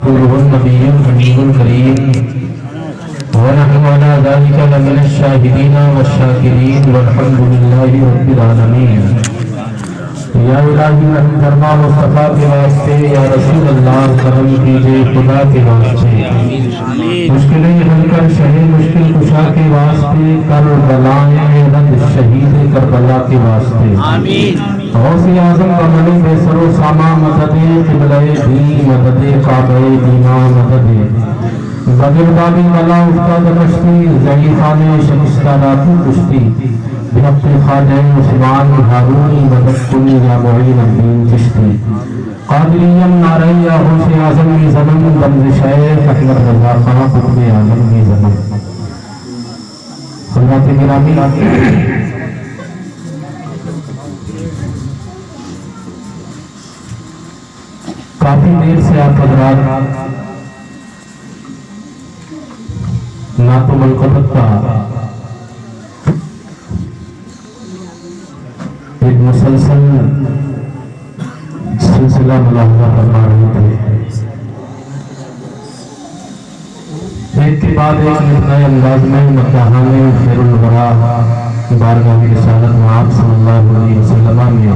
नबीयुल करीम व नहनु अला ज़ालिका लमिन शाहिदीन व शाकिरीन वल्हम्दुलिल्लाहि रब्बिल आलमीन। या इलाही रहम फरमा मुस्तफ़ा के वास्ते, या रसूल अल्लाह करम कीजिए खुदा के वास्ते। मुश्किलें हलकर शहे मुश्किल कुशा के वास्ते, करबलाए रद शहीद करबला के वास्ते। गौसे आज़म कमले बेसरो सामा मददे क़िबले दी मददे काबे दीना मददे बगिरबाबी वाला उस्ताद कश्ती ज़ईफ़ाने शकिस्ता रातू कुश्ती बिहक़्क़ि ख़ाजा उस्मान हारूनी मदद कुनी या मुईन अद्दीन चिश्ती क़ादिरियम नारैया गौसे आज़म की ज़मन बंद शेख अहमद रज़ा ख़ां कुतुब आज़म की ज़मन। हज़रत गिरामी काफी देर से आप हज़रात ना तो मनक़बत का एक मुसलसल सिलसिला मुलाहिज़ा फरमा रहे थे। एक के बाद एक नए अंदाज में मदहाने खैरुल वरा बारगाह रिसालत में आप सल्लल्लाहु अलैहि वसल्लम में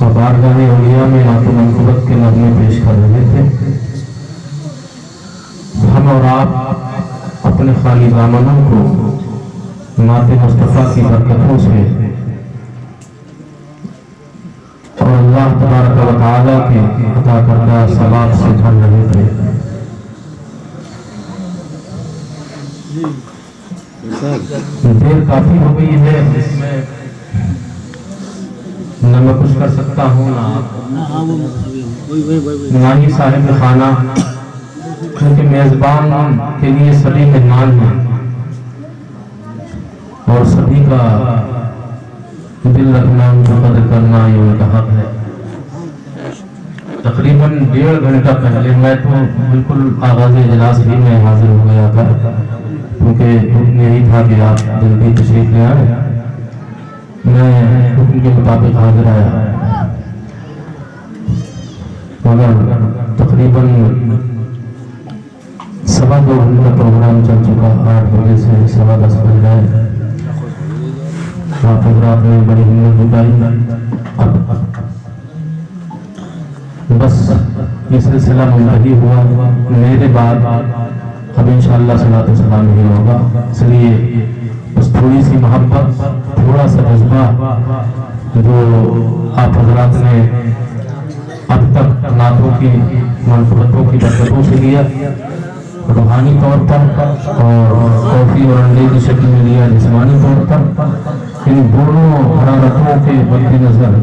और बारगाह औलिया में नातो मनक़बत के नज़्मे पेश कर रहे थे। हम और आप अपने खाली दामनों को नाते मुस्तफ़ा की बरकतों से और अल्लाह तबारक व तआला के अता करदा सवाब से भर रहे थे। देर काफी हो गई है, न मैं कुछ कर सकता हूँ ना ही साहिब खाना, क्योंकि मेजबान के लिए सभी मेहमान हैं और सभी का दिल रखना, उनको कदर करना ये उनका हक है। तकरीबन 1.5 घंटा पहले मैं तो बिल्कुल आगाज़ इजलास ही में हाजिर हो गया था, क्योंकि हुक्म यही था कि आप जल्दी तशरीफ ले आए। मैं हुक्म के मुताबिक हाजिर आया, मगर तकरीबन 2.25 घंटा प्रोग्राम चल चुका। 8 बजे से 10:15 बज गए। आप हज़रात ने बड़ी हिम्मत जुटाई। बस ये सिलसिला मुंतही हुआ। मेरे बाद अब इंशाअल्लाह सलात सलाम ही होगा, इसलिए बस थोड़ी सी मोहब्बत, थोड़ा सा जज्बा जो आप हज़रात ने अब तक नातों की मनफ़रतों की बरकतों से लिया, रूहानी तौर पर और कॉफ़ी और अंडे की शक्ल में लिया जिस्मानी तौर पर, इन दोनों हरारतों के मद्देनज़र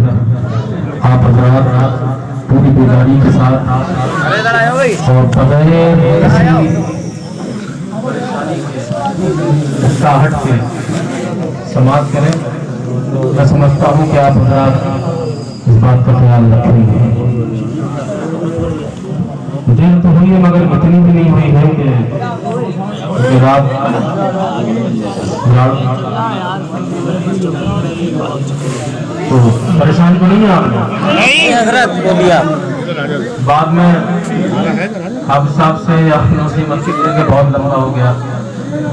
आप हज़रात पूरी बेदारी के साथ और बगैर साहट से समाप्त करें। मैं समझता हूँ कि आप हज़रात इस बात का ख्याल रखेंगे। देर तो हुई है, मगर इतनी भी नहीं हुई है कि रात तो परेशान तो नहीं है आप लोग? बाद में आप साहब से अपनों से मस्जिद लेके बहुत लंबा हो गया।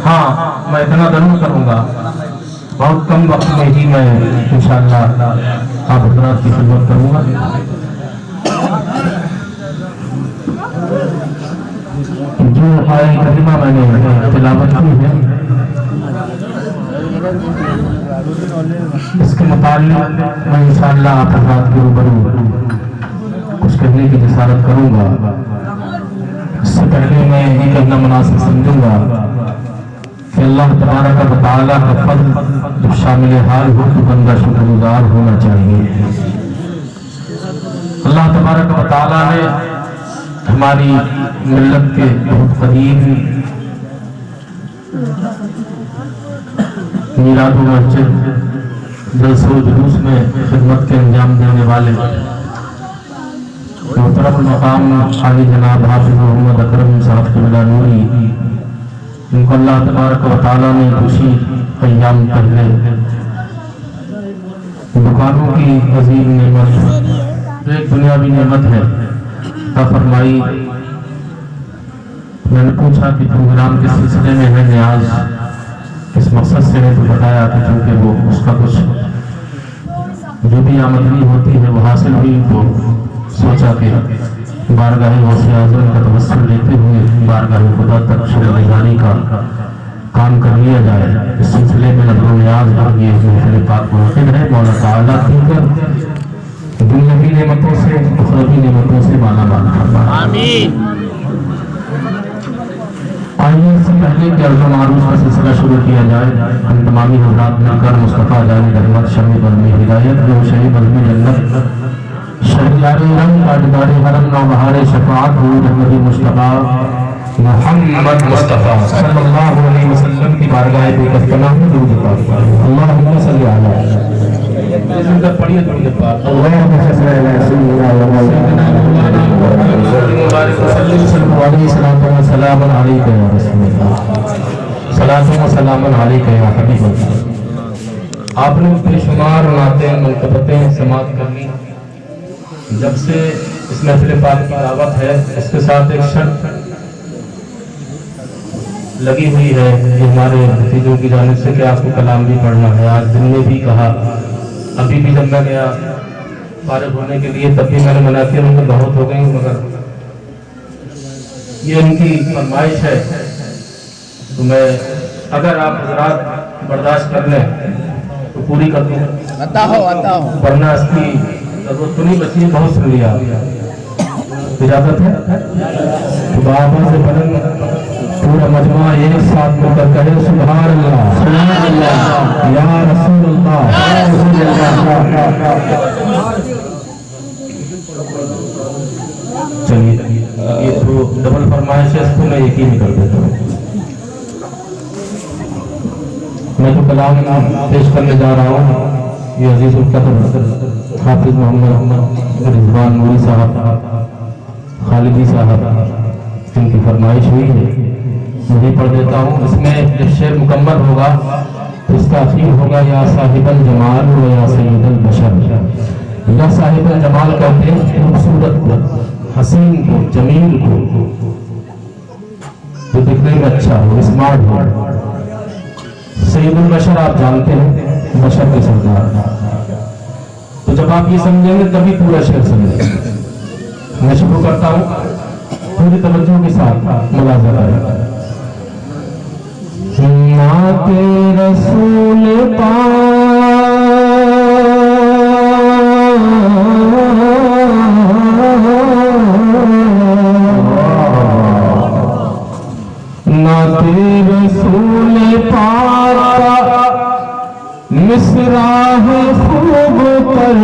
हाँ, मैं इतना जरूर करूँगा, बहुत कम वक्त में ही मैं इंशाअल्लाह आप हज़रात की खिदमत करूँगा। जो आए कलिमा मैंने तिलावत की है, इसके मुताल्लिक़ मैं इंशाअल्लाह आप हज़रात के रूबरू कुछ कहने की जसारत करूँगा। इससे पहले मैं ये कहना मुनासिब समझूंगा कि अल्लाह तबारक व तआला का फज़्ल जब शामिल हाल हो तो बंदा शुक्रगुज़ार होना चाहिए। अल्लाह तबारक व तआला ने हमारी मिल्लत के बहुत करीब मीराद मस्जिद जलसो जुलूस में खिदमत के अंजाम देने वाले मोहतरम मकाम आली जनाब हाफिज़ मोहम्मद अकरम साहब क़िबला नूरी, इनको अल्लाह तबारक व तआला ने खुशी अय्याम पहले दुकानों की अजीम नेमत, एक दुनियावी नेमत है अता फरमाई। मैंने पूछा कि प्रोग्राम किस सिलसिले में है, न्याज किस मकसद से है, तो बताया कि क्योंकि वो उसका कुछ जो भी आमदनी होती है वो हासिल हुई, तो सोचा कि बारगाह गौसे आज़म का तवस्सुल लेते हुए बारगाह खुदा तक शुक्र जाने का काम कर लिया जाए। इस सिलसिले में नज़र न्याज और ये महफिल पाक मुनक़िद है। मौला ताला देकर दुनियावी नेमतों से उखरवी नेमतों से माला माल फरमाए, आमीन। आइए इससे पहले कि अर्ज़ मारूफ का सिलसिला शुरू किया जाए, हम तमामी हज़रात मिलकर मुस्तफ़ा जाने रहमत शमी बज़्म हिदायत जो शही बज़्म जन्नत शहरियारे रंग ताजदारे हरम नौबहारे शफ़ाअत हुई रहमती मुस्तफ़ा मुहम्मद मुस्तफ़ा सल्लल्लाहु अलैहि वसल्लम की बारगाह बेकसना में दुरूद पाक। अल्लाहुम्मा सल्लि अला इनका पढ़िए दुरूद पाक। अल्लाहुम्मा सल्लि अला सय्यिदना व मौलाना मुबारक सल्लल्लाहु अलैहि वसल्लम सलाम अलैका या रसूलल्लाह सलातु व सलाम अलैका या हबीबल्लाह। आपने बेशुमार नाते मुल्तबतें समात करनी। जब से इस महफिल पाक की दावत है, इसके साथ एक शर्त लगी हुई है कि हमारे भतीजों की जानिब से कि आपको कलाम भी पढ़ना है। आज दिन में भी कहा, अभी भी जब मैं गया फारिग होने के लिए तब भी मैंने मना किया, उनको बहुत हो गई, मगर ये इनकी फरमाइश है। तो मैं अगर आप हज़रात बर्दाश्त कर लें तो पूरी कर दूँ, वरना इसकी जरूरत तो नहीं बची, बहुत सुन लिया। इजाजत है तो बाबा से बुलंद पूरा मजमा एक साथ मिलकर कहे सुभान अल्लाह या रसूल अल्लाह। चलिए ये तो डबल फरमाइश है, इसको मैं एक ही नहीं कर देता हूँ। मैं तो कलाम पेश करने जा रहा हूँ। ये अजीज़ुल क़द्र हाफिज मोहम्मद रिजवान नूरी साहब खालिदी साहब जिनकी फरमाइश हुई है, वही पढ़ देता हूँ। इसमें जब शेर मुकम्मल होगा तो इसका आखिर होगा या साहिबल जमाल व या सय्यदल बशर। या साहिबल जमाल कहते हैं खूबसूरत को, हसीन को, जमील को, जो दिखने में अच्छा हो, स्मार्ट हो। सय्यदुल बशर आप जानते हैं, बशर के सरदार। तो जब आप ये समझेंगे तभी पूरा शेर समझेंगे। मैं शुरू करता हूँ, पूरी तवज्जो के साथ मुलाज़ा करें। नाते रसूल नाते रसूल पाक मिसरा है खूब पर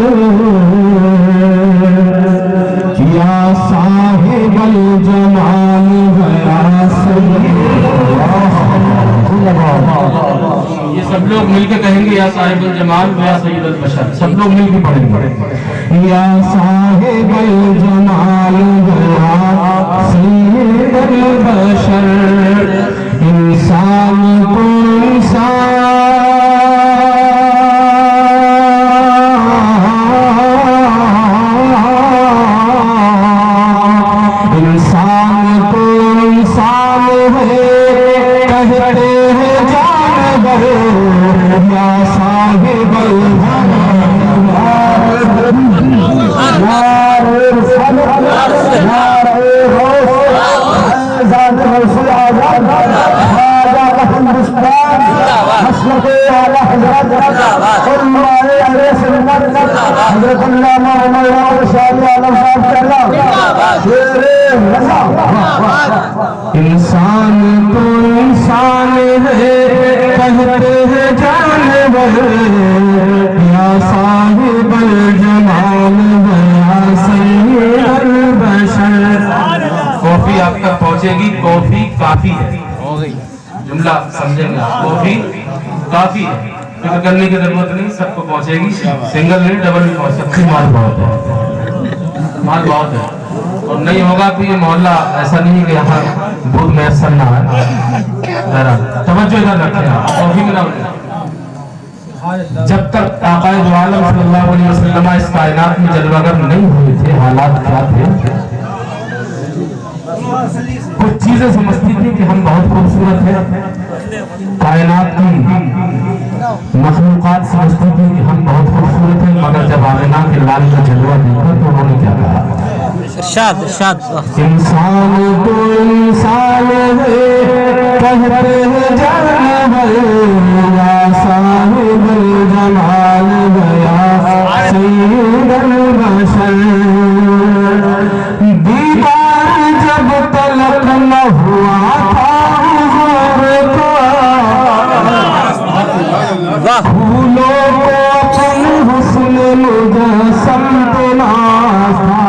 या साहिबल जमाल गया ये सब लोग मिलकर कहेंगे या साहिबल जमाल या सय्यदुल बशर। सब लोग मिलकर पढ़ेंगे या साहिबल जमाल या सय्यदुल बशर। इंसान को इंसान इंसान तो इंसान है कहते हैं जानवर या साहिबल जमाल या सय्यदुल बशर। कॉफी आप तक पहुंचेगी, कॉफी काफी है, जुमला समझेंगे। कॉफी काफी है, फिक्र करने की जरूरत नहीं, सबको पहुंचेगी। सिंगल नहीं डबल भी पहुंच सकती। माल बहुत है, माल बहुत है। और नहीं होगा तो ये मोहल्ला ऐसा नहीं कि यहाँ दूध मैसर ना है। तवज्जो इधर रखें, कॉफी में ना। जब तक आक़ाए दो आलम सल्लल्लाहु अलैहि वसल्लम इस कायनात में जलवागर नहीं हुए थे, हालात क्या थे? कुछ चीजें समझती थी कि हम बहुत खूबसूरत हैं, कायनात की मखलूकात समझती थी कि हम बहुत खूबसूरत हैं, मगर जब आमिना के लाल का जलवा देखा तो उन्होंने क्या कहा? इरशाद इरशाद इंसान तो इंसान है, कहते हैं जानवर, या साहिबुल जमाल गया सैयदुल बशर। दीदार जब तलक न हुआ था हुजूर का, फूलों को अपने हुस्न मुजस्सम पे नाज था।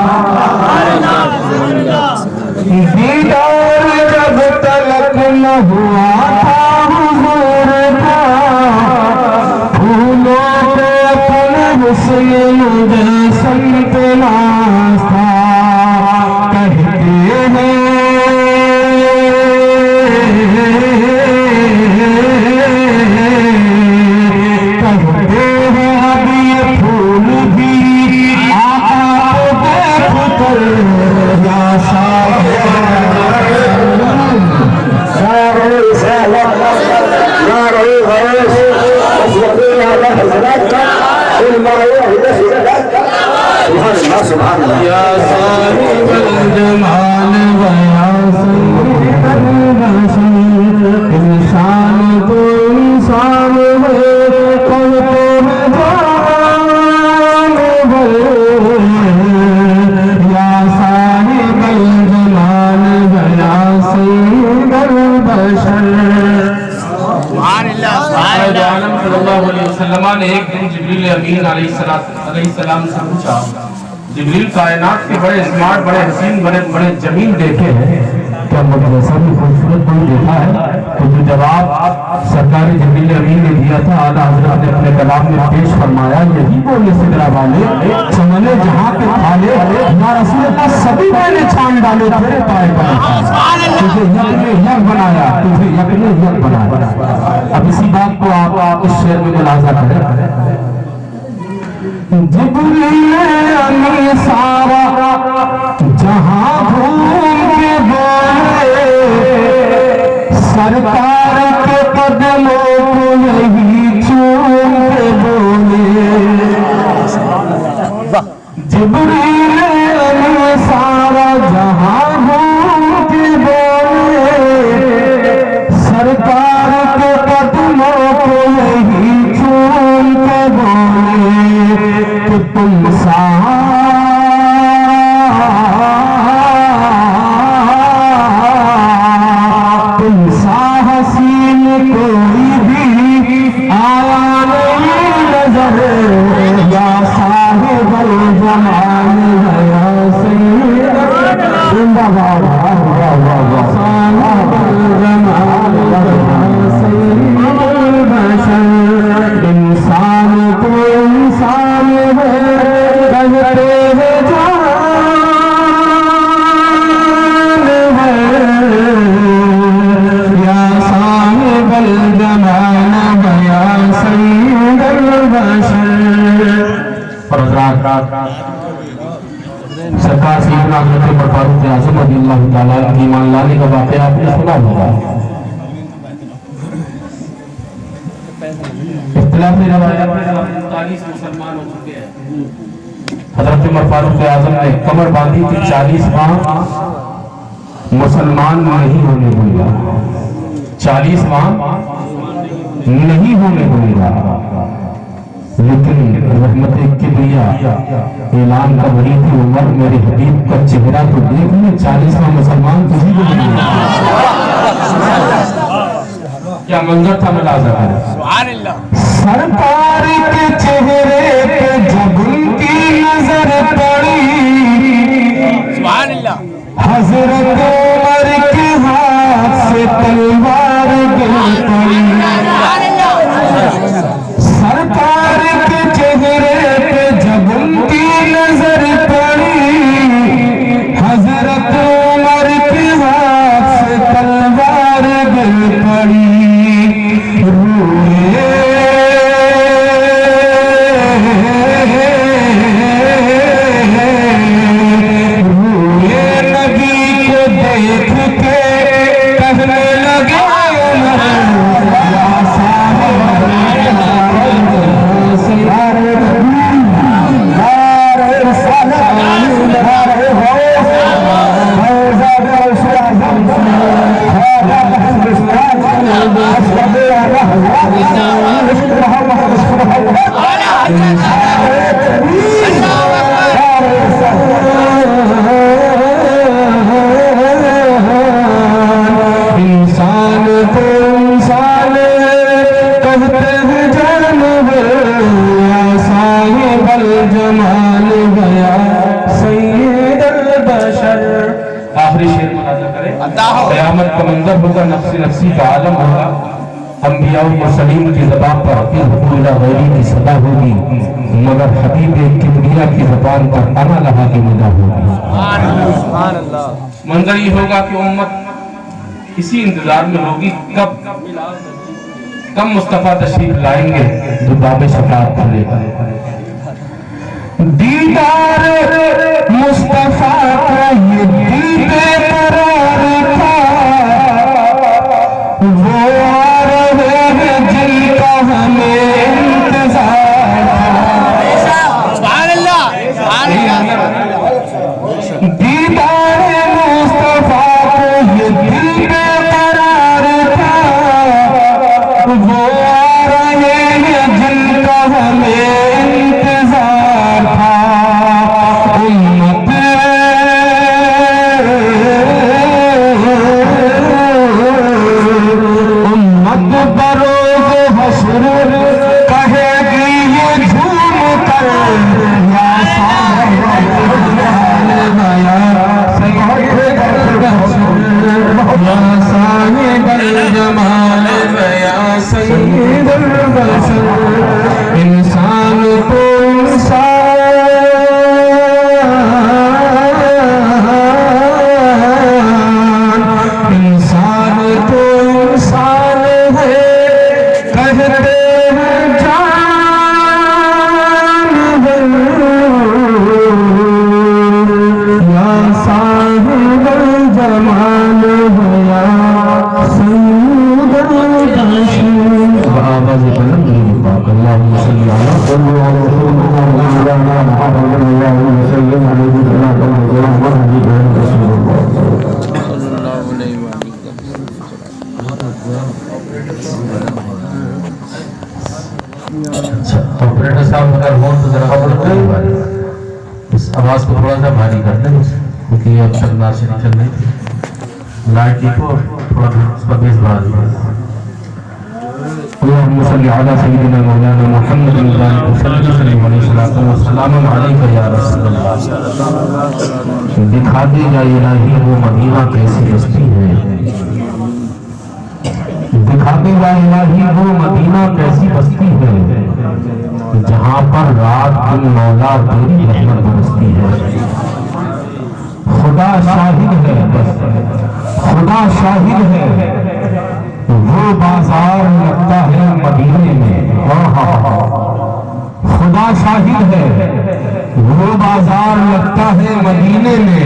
दीदार जब तलक न हुआ था हुजूर का, फूलों को अपने हुस्न मुजस्सम पे नाज था। कहते हैं अब ये फूल भी आका को देख कर या या साहिबुल जमाल गया सैयदुल बशर। इंसान तो इंसान है, कहते हैं जानवर, या साहिबुल जमाल गया सैयदुल बशर। आलम सल्लल्लाहु अलैहि वसल्लम ने एक दिन जिब्रील अमीन अलैहिस्सलाम से पूछा, जिब्रील कायनात के बड़े स्मार्ट, बड़े हसीन, बड़े बड़े जमीन देखे हैं, क्या मदरसा भी खूबसूरत कोई देखा है? तो जो जवाब सरकारी जिब्रील अमीन ने दिया था, आला हज़रत ने अपने कलाम में पेश फरमाया, यही बोले सिदरा वाले, चमने जहां के थाले, या रसूल अल्लाह सभी मैंने छान डाले तेरे पाए पर। तुझे यक बनाया, तुझे यक ने यक बनाया। अब इसी बात को आप इस शेर में मुलाजा करें। जिब्रील अमीन सारा जहां घूम के बोले, सरकार के कदमों को यही चूम के बोले। जिब्रील अमीन सारा जहां घूम के बोले, सरकार के कदमों को यही चूम के बोले कि तुम हसीन कोई भी आया नहीं नजर, या साहिबुल जमाल गया सैयदुल जिंदाबाद, साहिबुल जमाल गया सैयदुल बशर। इंसान तो इंसान है, कहते हैं जानवर, या साहिबुल जमाल गया सैयदुल बशर। सरकार सैयदना हज़रत उमर फारूक आज़म रज़ियल्लाहु ताला की ईमान लाने का वाक़या आपने सुना होगा। इख्तिलाफ़ी रिवायात में 40 मुसलमान हो चुके हैं। हज़रत उमर फारूक आज़म ने कमर बांधी थी, 40 माह मुसलमान नहीं होने दूंगा, 40 माह नहीं होने दूंगा। लेकिन रहमत किबरिया ऐलान कर रही थी, उमर मेरे हबीब का चेहरा तो देख ले, 40वां मुसलमान तुझी को नहीं। क्या मंजर था, मुलाजा करें। सरकार के चेहरे पे जब उनकी नजर पड़ी, हजरत उमर के हाथ से तलवार गिर पड़ी। सरकार के चेहरे पे जब उनकी नजर पड़ी, हजरत उमर के हाथ से तलवार गिर पड़ी। रोए नबी को देख के कहने लगे क़यामत का मंजर होगा, नफ्सी नफ्सी का आलम होगा, अंबिया और मुरसलीन की ज़बान पर इल्ला गैरी की सदा होगी, मगर हबीब किबरिया की ज़बान पर अना लहा की निदा होगी। मंजर ये होगा कि उम्मत इसी इंतजार में होगी कब मुस्तफ़ा तशरीफ लाएंगे जो बाब शफाअत खुलेगा। दीदार मुस्तफ़ा का ये दीदे करार था, वो आ रहे हैं जिनका हमें इंतजार था। दीदार मुस्तफ़ा को ये दीदे करार था, वो आ रहे हैं जिनका हमें इंतजार था। उम्मत बरोज़ हश्र कहेगी ये झूम कर, या साहिबल जमाल या सय्यिदुल बशर। इंसान को इंसान है, कहते हैं जानवर, या साहिबल जमाल या सय्यिदुल बशर। आवाज़ बुलंद पाक अल्लाहुम्मा सल्ली अला ऑपरेटर साहब अगर हो तो जरा इस आवाज को थोड़ा सा भारी कर दें, क्योंकि ये अब तक नाशिर चल रही थी। लाइट को थोड़ा उसका बेस भारी है। अल्लाहुम्मा सल्ली अला सय्यिदिना मौलाना मुहम्मद सल्लल्लाहु अलैहि या रसूल अल्लाह। दिखा दे या इलाही वो मदीना कैसी बस्ती है, दिखा दे या इलाही वो मदीना कैसी बस्ती है, जहाँ पर रात दिन मौला तेरी रहमत बरसती है। खुदा शाहिद है, बस खुदा शाहिद है, वो बाजार लगता है मदीने में। खुदा शाहिद है, वो बाजार लगता है मदीने में,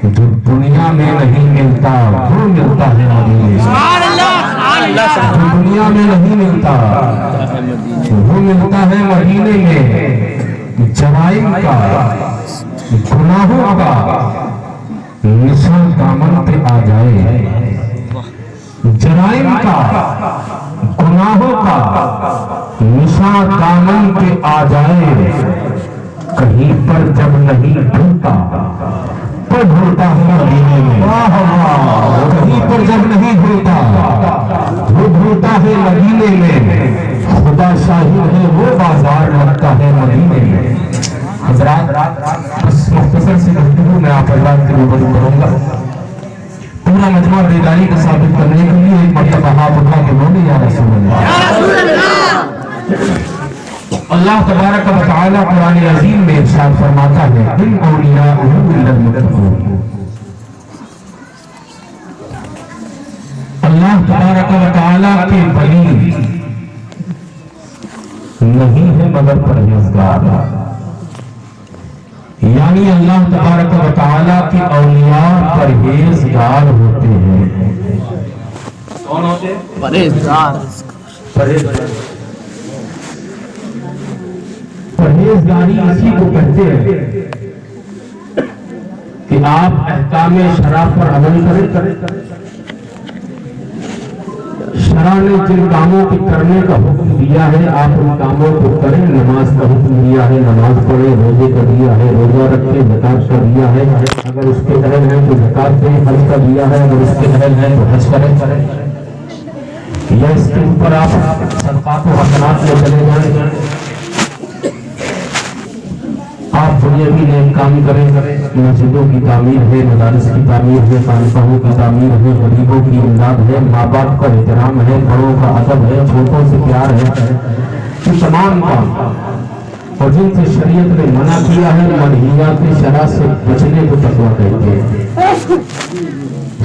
जो दुनिया में नहीं मिलता वो मिलता है मदीने में। जो दुनिया में नहीं मिलता वो मिलता है मदीने में। जराइम का गुनाहों का निशान दामन पे आ जाए, जराइम का गुनाहों का निशान दामन पे आ जाए, कहीं पर जब नहीं ढूंढता तो ढूंढता है मदीने में। कहीं पर जब नहीं ढूंढता वो ढूंढता है मदीने में। खुदा शाहिद है, वो बाजार लगता है मदीने में। हज़रात बस मुख्तसर सी गुफ्तगू मैं आप हज़रात के रूबरू करूंगा। पूरा मजमा बेदारी को साबित करने के लिए एक मरतबा हाथ उठा के बोले या रसूल अल्लाह। अल्लाह तबारक व तआला कुरान अज़ीम में इरशाद फरमाता है, इन औलियाउ इल्लल मुत्तक़ून। अल्लाह तबारक व तआला के वली नहीं है मगर परहेज़गार। यानी अल्लाह तबारक व तआला के औलिया परहेजगार होते हैं। कौन होते हैं? परहेजगार। परहेजगारी इसी को कहते हैं कि आप अहकाम शराब पर अमल करें। शरा ने जिन कामों के करने का हुक्म दिया है आप उन कामों को करें। नमाज का हुक्म दिया है नमाज पढ़े, रोजे का दिया है रोजा रखे, ज़कात का दिया है अगर उसके अहल है तो ज़कात दें, हज का दिया है अगर उसके अहल है तो हज करें। या इसके ऊपर आप सदक़ात व हसनात में चले जाएं। आप दुनियावी नेक काम करें, मस्जिदों की तामीर है, मदारिस की तामीर है, खानकाहों की तामीर है, गरीबों की इमदाद है, माँ बाप का एहतराम है, बड़ों का अदब है, छोटों से प्यार है, ये तमाम काम और जिनसे शरीयत ने मना किया है मनहियात शरा से बचने को तकवा कहते हैं।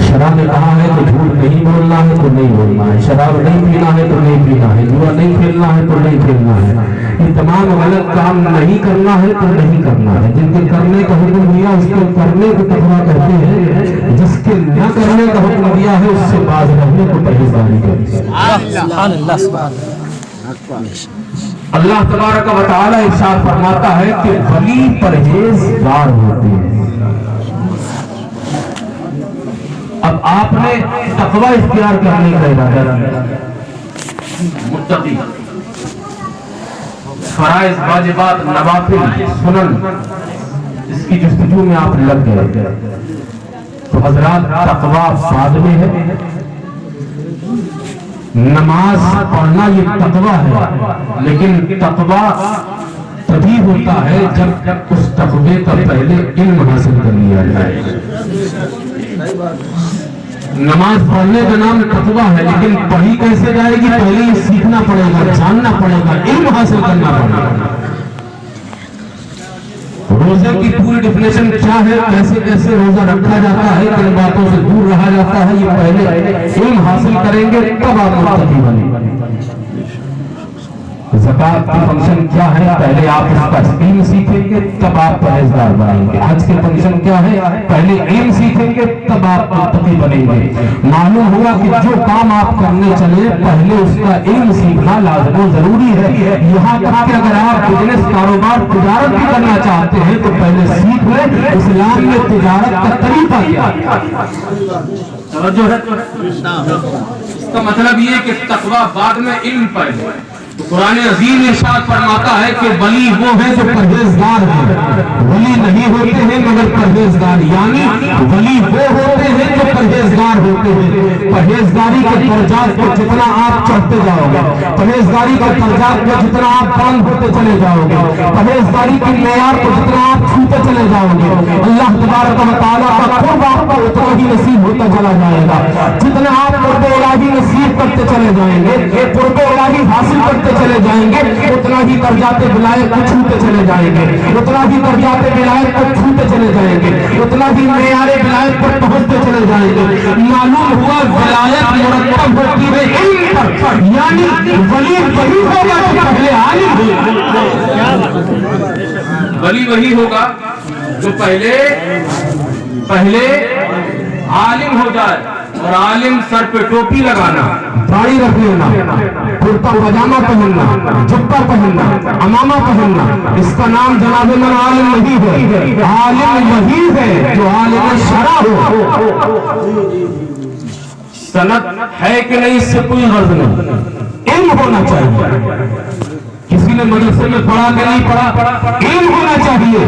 शराब ने कहा है कि झूठ नहीं बोलना है तो नहीं बोलना है, शराब नहीं पीना है तो नहीं पीना है, जुआ नहीं खेलना है तो नहीं खेलना है, ये तमाम गलत काम नहीं करना है तो नहीं करना है। जिनके करने का हुक्म दिया उसके करने को तकवा कहते हैं, जिसके न करने का हुक्म दिया है उससे बाज रहने को परहेजगारी कहते हैं। अल्लाह तबारक व तआला इरशाद फरमाता है कि वली परहेजगार होते हैं। अब आपने तकवा इख्तियार करने का इरादा, मुत्तकी, फराइज, वाजिबात, नवाफिल, सुनन, इसकी जुस्तजू में आप लग गए तो हजरात तकवा बाद में है। नमाज पढ़ना ये तकवा है, लेकिन तकवा तभी होता है जब उस तकवे का पहले इल्म हासिल कर लिया जाए। नमाज पढ़ने का नाम तकवा है, लेकिन पढ़ी कैसे जाएगी? पहले ये सीखना पड़ेगा, जानना पड़ेगा, इल्म हासिल करना पड़ेगा। रोजे की पूरी डिफिनेशन क्या है, कैसे कैसे रोजा रखा जाता है, किन बातों से दूर रहा जाता है, ये पहले इल्म हासिल करेंगे तब आप मुत्तकी बनेंगे। ज़कात का फंक्शन क्या है, पहले आप उसका इल्म सीखेंगे तब आप परहेजगार बनेंगे। हज के फंक्शन क्या है, पहले इल्म सीखेंगे तब आप मुत्तकी बनेंगे। मालूम हुआ कि जो काम आप करने चले पहले उसका इल्म सीखना लाज़िम जरूरी है। यहाँ तक कि अगर आप बिजनेस, कारोबार, तिजारत भी करना चाहते हैं तो पहले सीख लें इस्लाम में तिजारत का तरीका क्या है। इसका मतलब ये कि तकवा बाद में, इल्म पहले। तो कुरान अजीम इरशाद फरमाता है कि वली वो है जो परहेजगार है। वली नहीं होते हैं मगर परहेजगार, यानी वली वो होते हैं जो परहेजगार होते हैं। परहेजगारी के दर्जात को जितना आप चढ़ते जाओगे, परहेजगारी के दर्जात को जितना आप बुलंद होते चले जाओगे, परहेजगारी के मेयार को जितना आप छूते चले जाओगे, अल्लाह तबारक व तआला का कुर्ब आपको उतना ही नसीब होता चला जाएगा। जितना आप कुर्ब इलाही नसीब करते चले जाएंगे, कुर्ब इलाही हासिल करते चले जाएंगे, उतना ही दर्जाते विलायत को छूते चले जाएंगे, उतना ही दर्जाते विलायत को छूते चले जाएंगे, उतना ही मेयारे विलायत पर पहुंचते चले जाएंगे। मालूम हुआ विलायत मुरत्तब होती है इल्म पर, यानी वली वही होगा जो पहले आलिम हो। वली वही होगा जो पहले आलिम हो जाए। और आलिम सर पे टोपी लगाना, दाढ़ी रख लेना, कुर्ता पजामा पहनना, जुब्बा पहनना, अमामा पहनना, इसका नाम जनाब मन आलिम नहीं है। आलिम वही है जो आलिम शरा हो। सनद है कि नहीं इससे कोई गर्ज नहीं, इल्म होना चाहिए। किसी ने मदरसे में पढ़ा कि नहीं पढ़ा, इल्म होना चाहिए।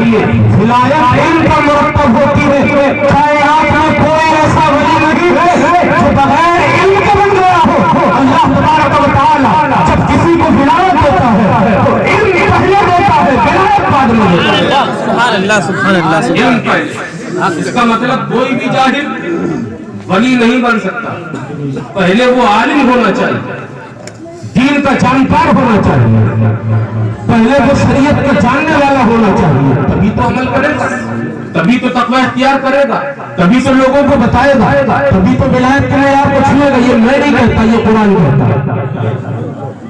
विलायत इल्म पर मुरत्तब होती है। कायनात में कोई ऐसा वली नहीं है जो बगैर इल्म के बन गया हो। अल्लाह तबारक व तआला जब किसी को विलायत देता है तो इल्म पहले देता है, विलायत बाद में देता है। सुभान अल्लाह, सुभान अल्लाह। इल्म पहले। इसका मतलब कोई भी जाहिल वली नहीं बन सकता, पहले वो आलिम होना चाहिए, दीन का जानकार होना चाहिए, पहले वो शरीयत का जानने वाला होना चाहिए, तभी तो अमल करेगा, तभी तो तकवा इख्तियार करेगा, तभी तो लोगों को बताएगा, तभी तो विलायत के मेयार को छुएगा। ये मैं नहीं कहता, ये कुरान कहता है।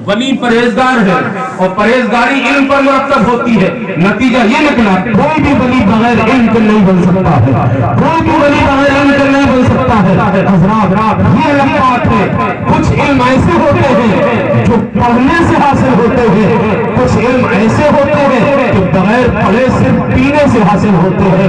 वली परहेजगार है और परहेजगारी इल्म पर मुरतब होती है। नतीजा ये निकला कोई भी वली बगैर इल्म के नहीं बन सकता है, कोई भी वली बगैर इल्म के नहीं बन सकता है। हज़रात ये अलग बात है, कुछ इल्म ऐसे होते हैं जो पढ़ने से हासिल होते हैं, कुछ इल्म ऐसे होते हैं जो बगैर पढ़े सिर्फ पीने से हासिल होते हैं।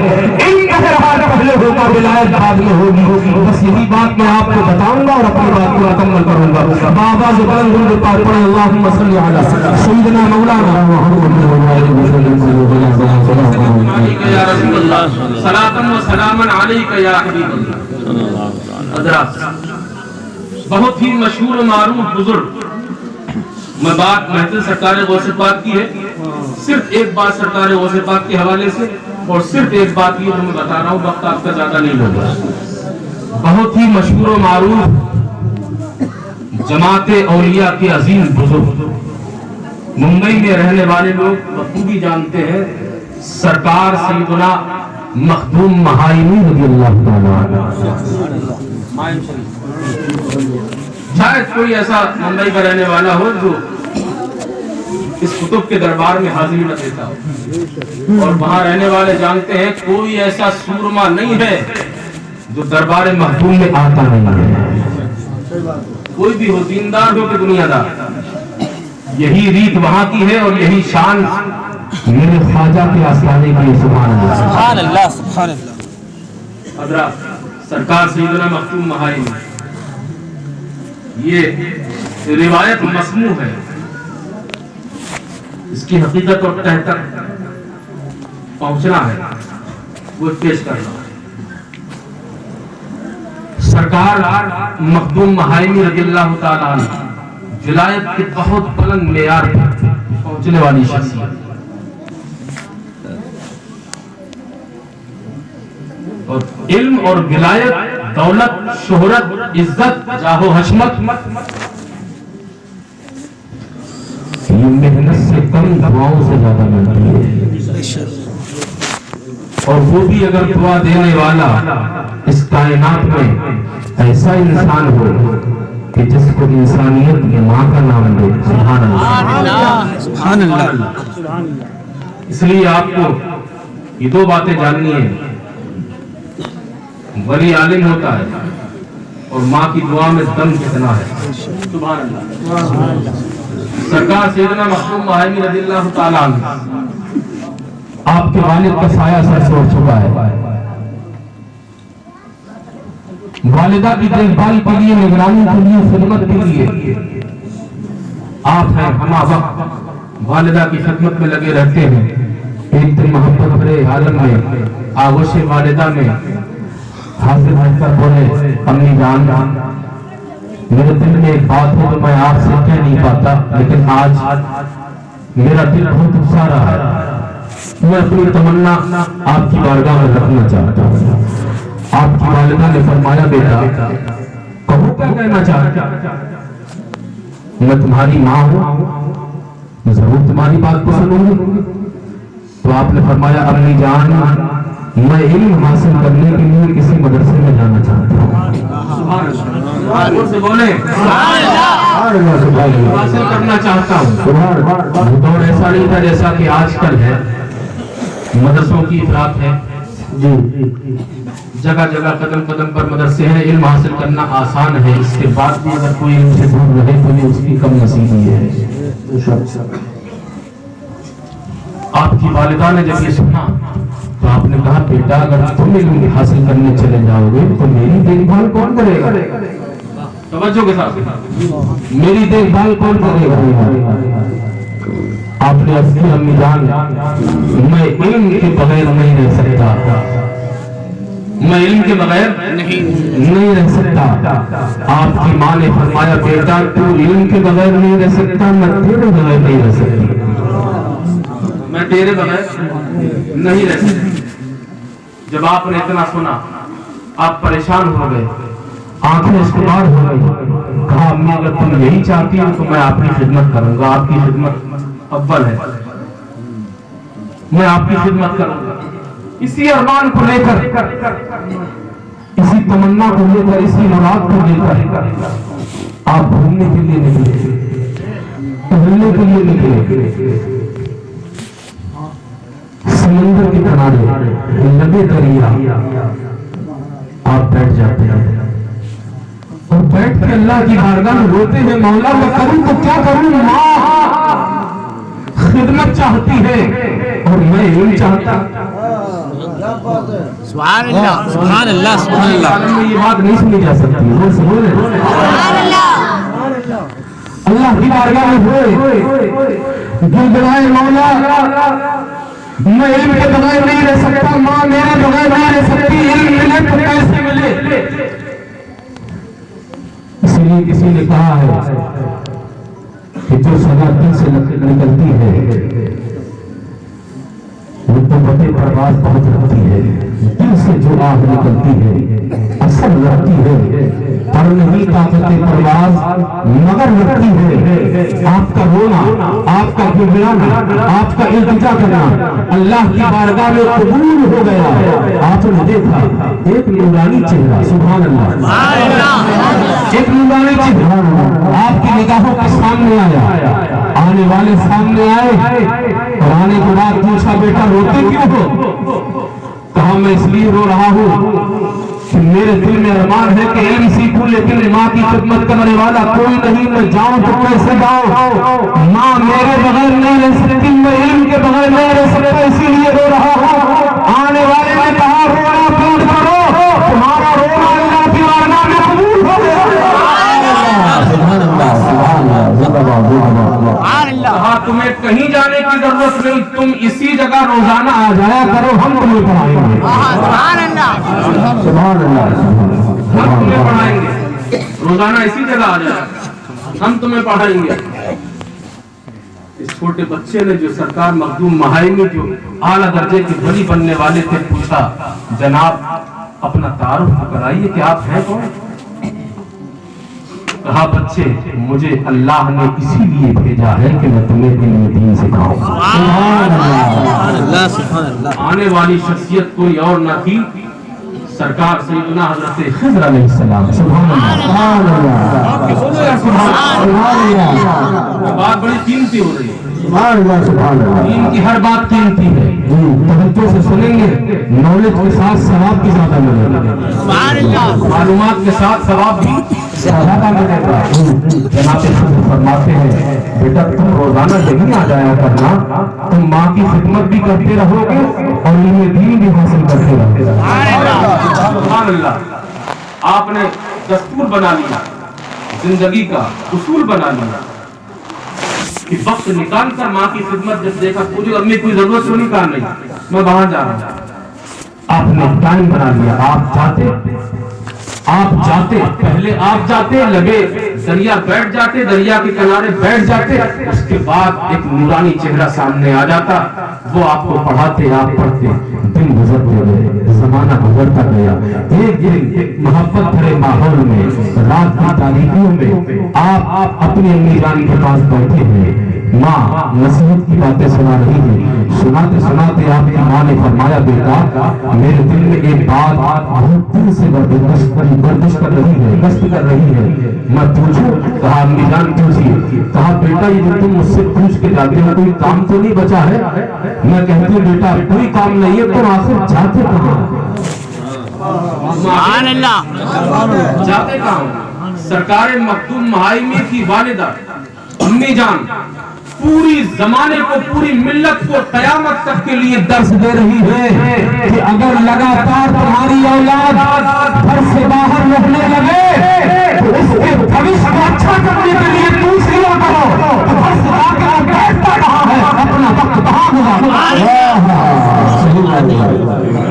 इल्म का दरबार पहले होगा, विलायत बाद में होगी। बस यही बात मैं आपको बताऊंगा और अपनी बात को मुकम्मल करूंगा। बाबा जुबान पाक अल्लाहुम्मा सल्ली अला सय्यिदना मौलाना मुहम्मद व आलिहि वसल्लम या रसूलल्लाह सलातन व सलामन अलैका या हबीबल्लाह। हज़रात बहुत ही मशहूर और मारूफ बुजुर्ग, मैं बात महफिल सरकार गौसे पाक की है, सिर्फ एक बात सरकार गौसे पाक के हवाले से और सिर्फ एक बात ये जो मैं बता रहा हूँ, वक्त आपका ज्यादा नहीं होगा। बहुत ही मशहूर और मारूफ जमाते औलिया के अजीम बुजुर्ग, मुंबई में रहने वाले लोग बखूबी जानते हैं, सरकार सैयदना मखदूम महाइनी रज़ियल्लाहु ताला अन्हु। शायद कोई ऐसा मुंबई का रहने वाला हो जो इस कुतुब के दरबार में हाजिरी न देता हो, और वहां रहने वाले जानते हैं कोई ऐसा सूरमा नहीं है जो दरबार मखदूम में आता नहीं है। कोई भी हो, दीनदार हो कि दुनियादार, यही रीत वहां की है और यही शान मेरे ख्वाजा के आस्ताने की। सुभान अल्लाह, सुभान अल्लाह, सुभान अल्लाह। हज़रात सरकार सैयदना मखदूम महाइनी, ये रिवायत मसमू है, इसकी हकीकत और तह तक पहुंचना है, वो पेश करना है। सरकार मखदूम महाइनी रज़ियल्लाहु ताला अन्हु विलायत के बहुत बुलंद मेयार पर पहुंचने वाली शख्सियत, और इल्म और विलायत, दौलत, शोहरत, इज्जत, जाहो हशमत ये मेहनत से कम, दुआओं से ज्यादा मिलती है। और वो भी अगर दुआ देने वाला इस कायनात में ऐसा इंसान हो कि जिसको इंसानियत की माँ का नाम दे। सुभान अल्लाह, सुभान अल्लाह। इसलिए आपको ये दो बातें जाननी है, वली आलिम होता है और माँ की दुआ में दम कितना है। सुभान अल्लाह। सरकार सैयदना मखदूम महाइनी रज़ियल्लाहु ताला अन्हु, आपके वालिद का साया सर से उठ चुका है। वालिदा की देखभाल के लिए, निगरानी के लिए, खिदमत के लिए आप हैं, हम वक्त वालिदा की खिदमत में लगे रहते हैं। एक दिन मोहब्बत भरे आलम में, आगोश वालिदा में हाजिर होकर बोले, अम्मी जान, मेरे दिल में एक बात है जो मैं आपसे कह नहीं पाता, लेकिन आज मेरा दिल बहुत उत्साह रहा है, मैं अपनी तमन्ना आपकी बारगाह में रखना चाहता हूँ। आपकी वालिदा ने फरमाया, बेटा कहो क्या कहना चाहता, मैं तुम्हारी माँ हूँ, जरूर तुम्हारी बात को सुनूंगी। तो आपने फरमाया, अम्मी जान, मैं इल्म हासिल करने के लिए किसी मदरसे में जाना चाहता हूँ। बोले हासिल करना चाहता हूँ। दौर ऐसा नहीं था जैसा कि आजकल है, मदरसों की इफरात है जी, जगह जगह कदम कदम पर मदरसे हैं। इल्म हासिल करना आसान है, इसके बाद भी अगर कोई इल्म से दूर रहे तो ये उसकी कम नसीबी है। आपकी वालिदा ने जब ये सुना तो आपने कहा, बेटा अगर तुम इल्म हासिल करने चले जाओगे तो मेरी देखभाल कौन करेगा? तवज्जो के साथ, मेरी देखभाल कौन करेगा? आपने असली अम्मी जान, मैं इल्म के बगैर नहीं रह सकता, मैं इल्म के बगैर नहीं रह सकता। आपकी माँ ने फरमाया, बेटा तू इल्म के बगैर नहीं रह सकता, मैं तेरे बगैर नहीं रह सकती, मैं तेरे बगैर नहीं रह सकती। जब आपने इतना सुना, आप परेशान हो गए, आंखें इस्तेमाल हो गई। कहा, अम्मी अगर तुम यही चाहती हो तो मैं आपकी खिदमत करूंगा, आपकी खिदमत अव्वल है, मैं आपकी खिदमत करूंगा। इसी अरमान को लेकर, इसी तमन्ना को लेकर, इसी मुराद को लेकर आप घूमने के लिए निकले। टहलने के लिए निकले, समंदर के किनारे लगे दरिया आप बैठ जाते हैं और बैठ के अल्लाह की बारगाह में रोते हैं, मौला मैं करूं तो क्या करूं, माँ खिदमत चाहती है और मैं इल्म चाहता। सुभान अल्लाह, सुभान अल्लाह, सुभान अल्लाह। ये बात नहीं सुनी जा सकती, वो बोले अल्लाह की बारगाह में रोए, गिड़गिड़ाए, मौला मैं इल्म के बगैर नहीं रह सकता, माँ मेरे बगैर नहीं रह सकती, इल्म मिले तो कैसे मिले। इसलिए किसी ने कहा है कि जो सदा दिल से निकलती है वो तो बते परवाज बहुत लगती है, दिल से जो आग निकलती है असल लगती है, पर नहीं ताकत परवाज मगर लगती है। आपका रोना, आपका गिड़गिड़ाना, आपका इल्तिजा करना अल्लाह की बारगाह में कबूल हो गया। आपने देखा एक नूरानी चेहरा, सुभान अल्लाह, एक नूरानी चेहरा आपकी निगाहों के सामने आया, आने वाले सामने आए और आने के बाद पूछा बेटा रोते क्यों हो? कहा मैं इसलिए रो रहा हूँ कि मेरे दिल में अरमान है कि इल्म सीखूं, लेकिन माँ की खिदमत करने वाला कोई नहीं, मैं जाऊं तो कैसे जाऊं, माँ मेरे बगैर नहीं रह सकती, मैं इल्म के बगैर नहीं रह सकता, इसीलिए रो रहा हूँ। आने वाले ने कहा रोना बंद करो, तुम्हारा रोना अल्लाह की बारगाह में कबूल हो गया। तुम्हें कहीं जाने की जरूरत नहीं, तुम इसी जगह रोजाना आ जाया करो, हम तुम्हें पढ़ाएंगे, हम तुम्हें पढ़ाएंगे, रोजाना इसी जगह आ जाए, हम तुम्हें पढ़ाएंगे। इस छोटे बच्चे ने जो सरकार मखदूम महाइमी जो आला दर्जे के वली बनने वाले थे पूछा, जनाब अपना तारुफ कराइए कि आप हैं कौन? कहा बच्चे मुझे अल्लाह ने इसीलिए भेजा है कि मैं तुम्हें इल्म दीन सिखाऊं। आने वाली शख्सियत कोई और न थी, सरकार सैयदना हज़रत खिज़र अलैहिस्सलाम। सुभान अल्लाह, बात बड़ी कीमती हो रही है, इनकी हर बात कीमती है, तवज्जो से सुनेंगे, नॉलेज के साथ सवाब भी ज्यादा मिलेगा, मालूमात के साथ सवाब भी ज्यादा मिलेगा। जनाब फरमाते हैं बेटा तुम रोजाना यहीं आ जाया करना, तुम माँ की खिदमत भी करते रहोगे और इल्म दीन भी हासिल करते रहोगे। सुभान अल्लाह, आपने दस्तूर बना लिया, जिंदगी का उसूल बना लिया कि वक्त निकाल कर माँ की खिदमत। जब देखा पूरी अम्मी कोई जरूरत तो नहीं, कहा नहीं मैं बाहर जा रहा हूँ, आपने टाइम बना लिया, आप जाते पहले आप जाते, लगे दरिया बैठ जाते, दरिया के किनारे बैठ जाते, उसके बाद एक नूरानी चेहरा सामने आ जाता, वो आपको पढ़ाते, आप पढ़ते, दिन गुजरते गए, जमाना गुजरता गया। एक दिन मोहब्बत भरे माहौल में, रात की तारीखियों में आप अपनी अम्मी जान के पास बैठे हैं, माँ नसीहत की बातें सुना रही है, सुनाते सुनाते आपकी माँ ने फरमाया बेटा मेरे दिल में एक बात बहुत दिल से गर्दिश कर रही है, गश्त कर रही है, मैं पूछूं? कहा अम्मी जान पूछिए। कहा बेटा ये जो तुम मुझसे पूछ के जाते हो कोई काम तो नहीं बचा है? मैं कहती हूँ बेटा कोई काम नहीं है, तुम आखिर जाते कहाँ? जाते कहाँ? सरकार मखदूम महाइमी की वालिदा अम्मी जान पूरी जमाने को, पूरी मिल्लत को कयामत तक के लिए दर्श दे रही है कि अगर लगातार तुम्हारी औलाद घर से बाहर रहने लगे तो उसके भविष्य को अच्छा करने के लिए दूसरी करो, तो घर से आकर बैठता कहाँ है, अपना वक्त कहाँ गुजारा।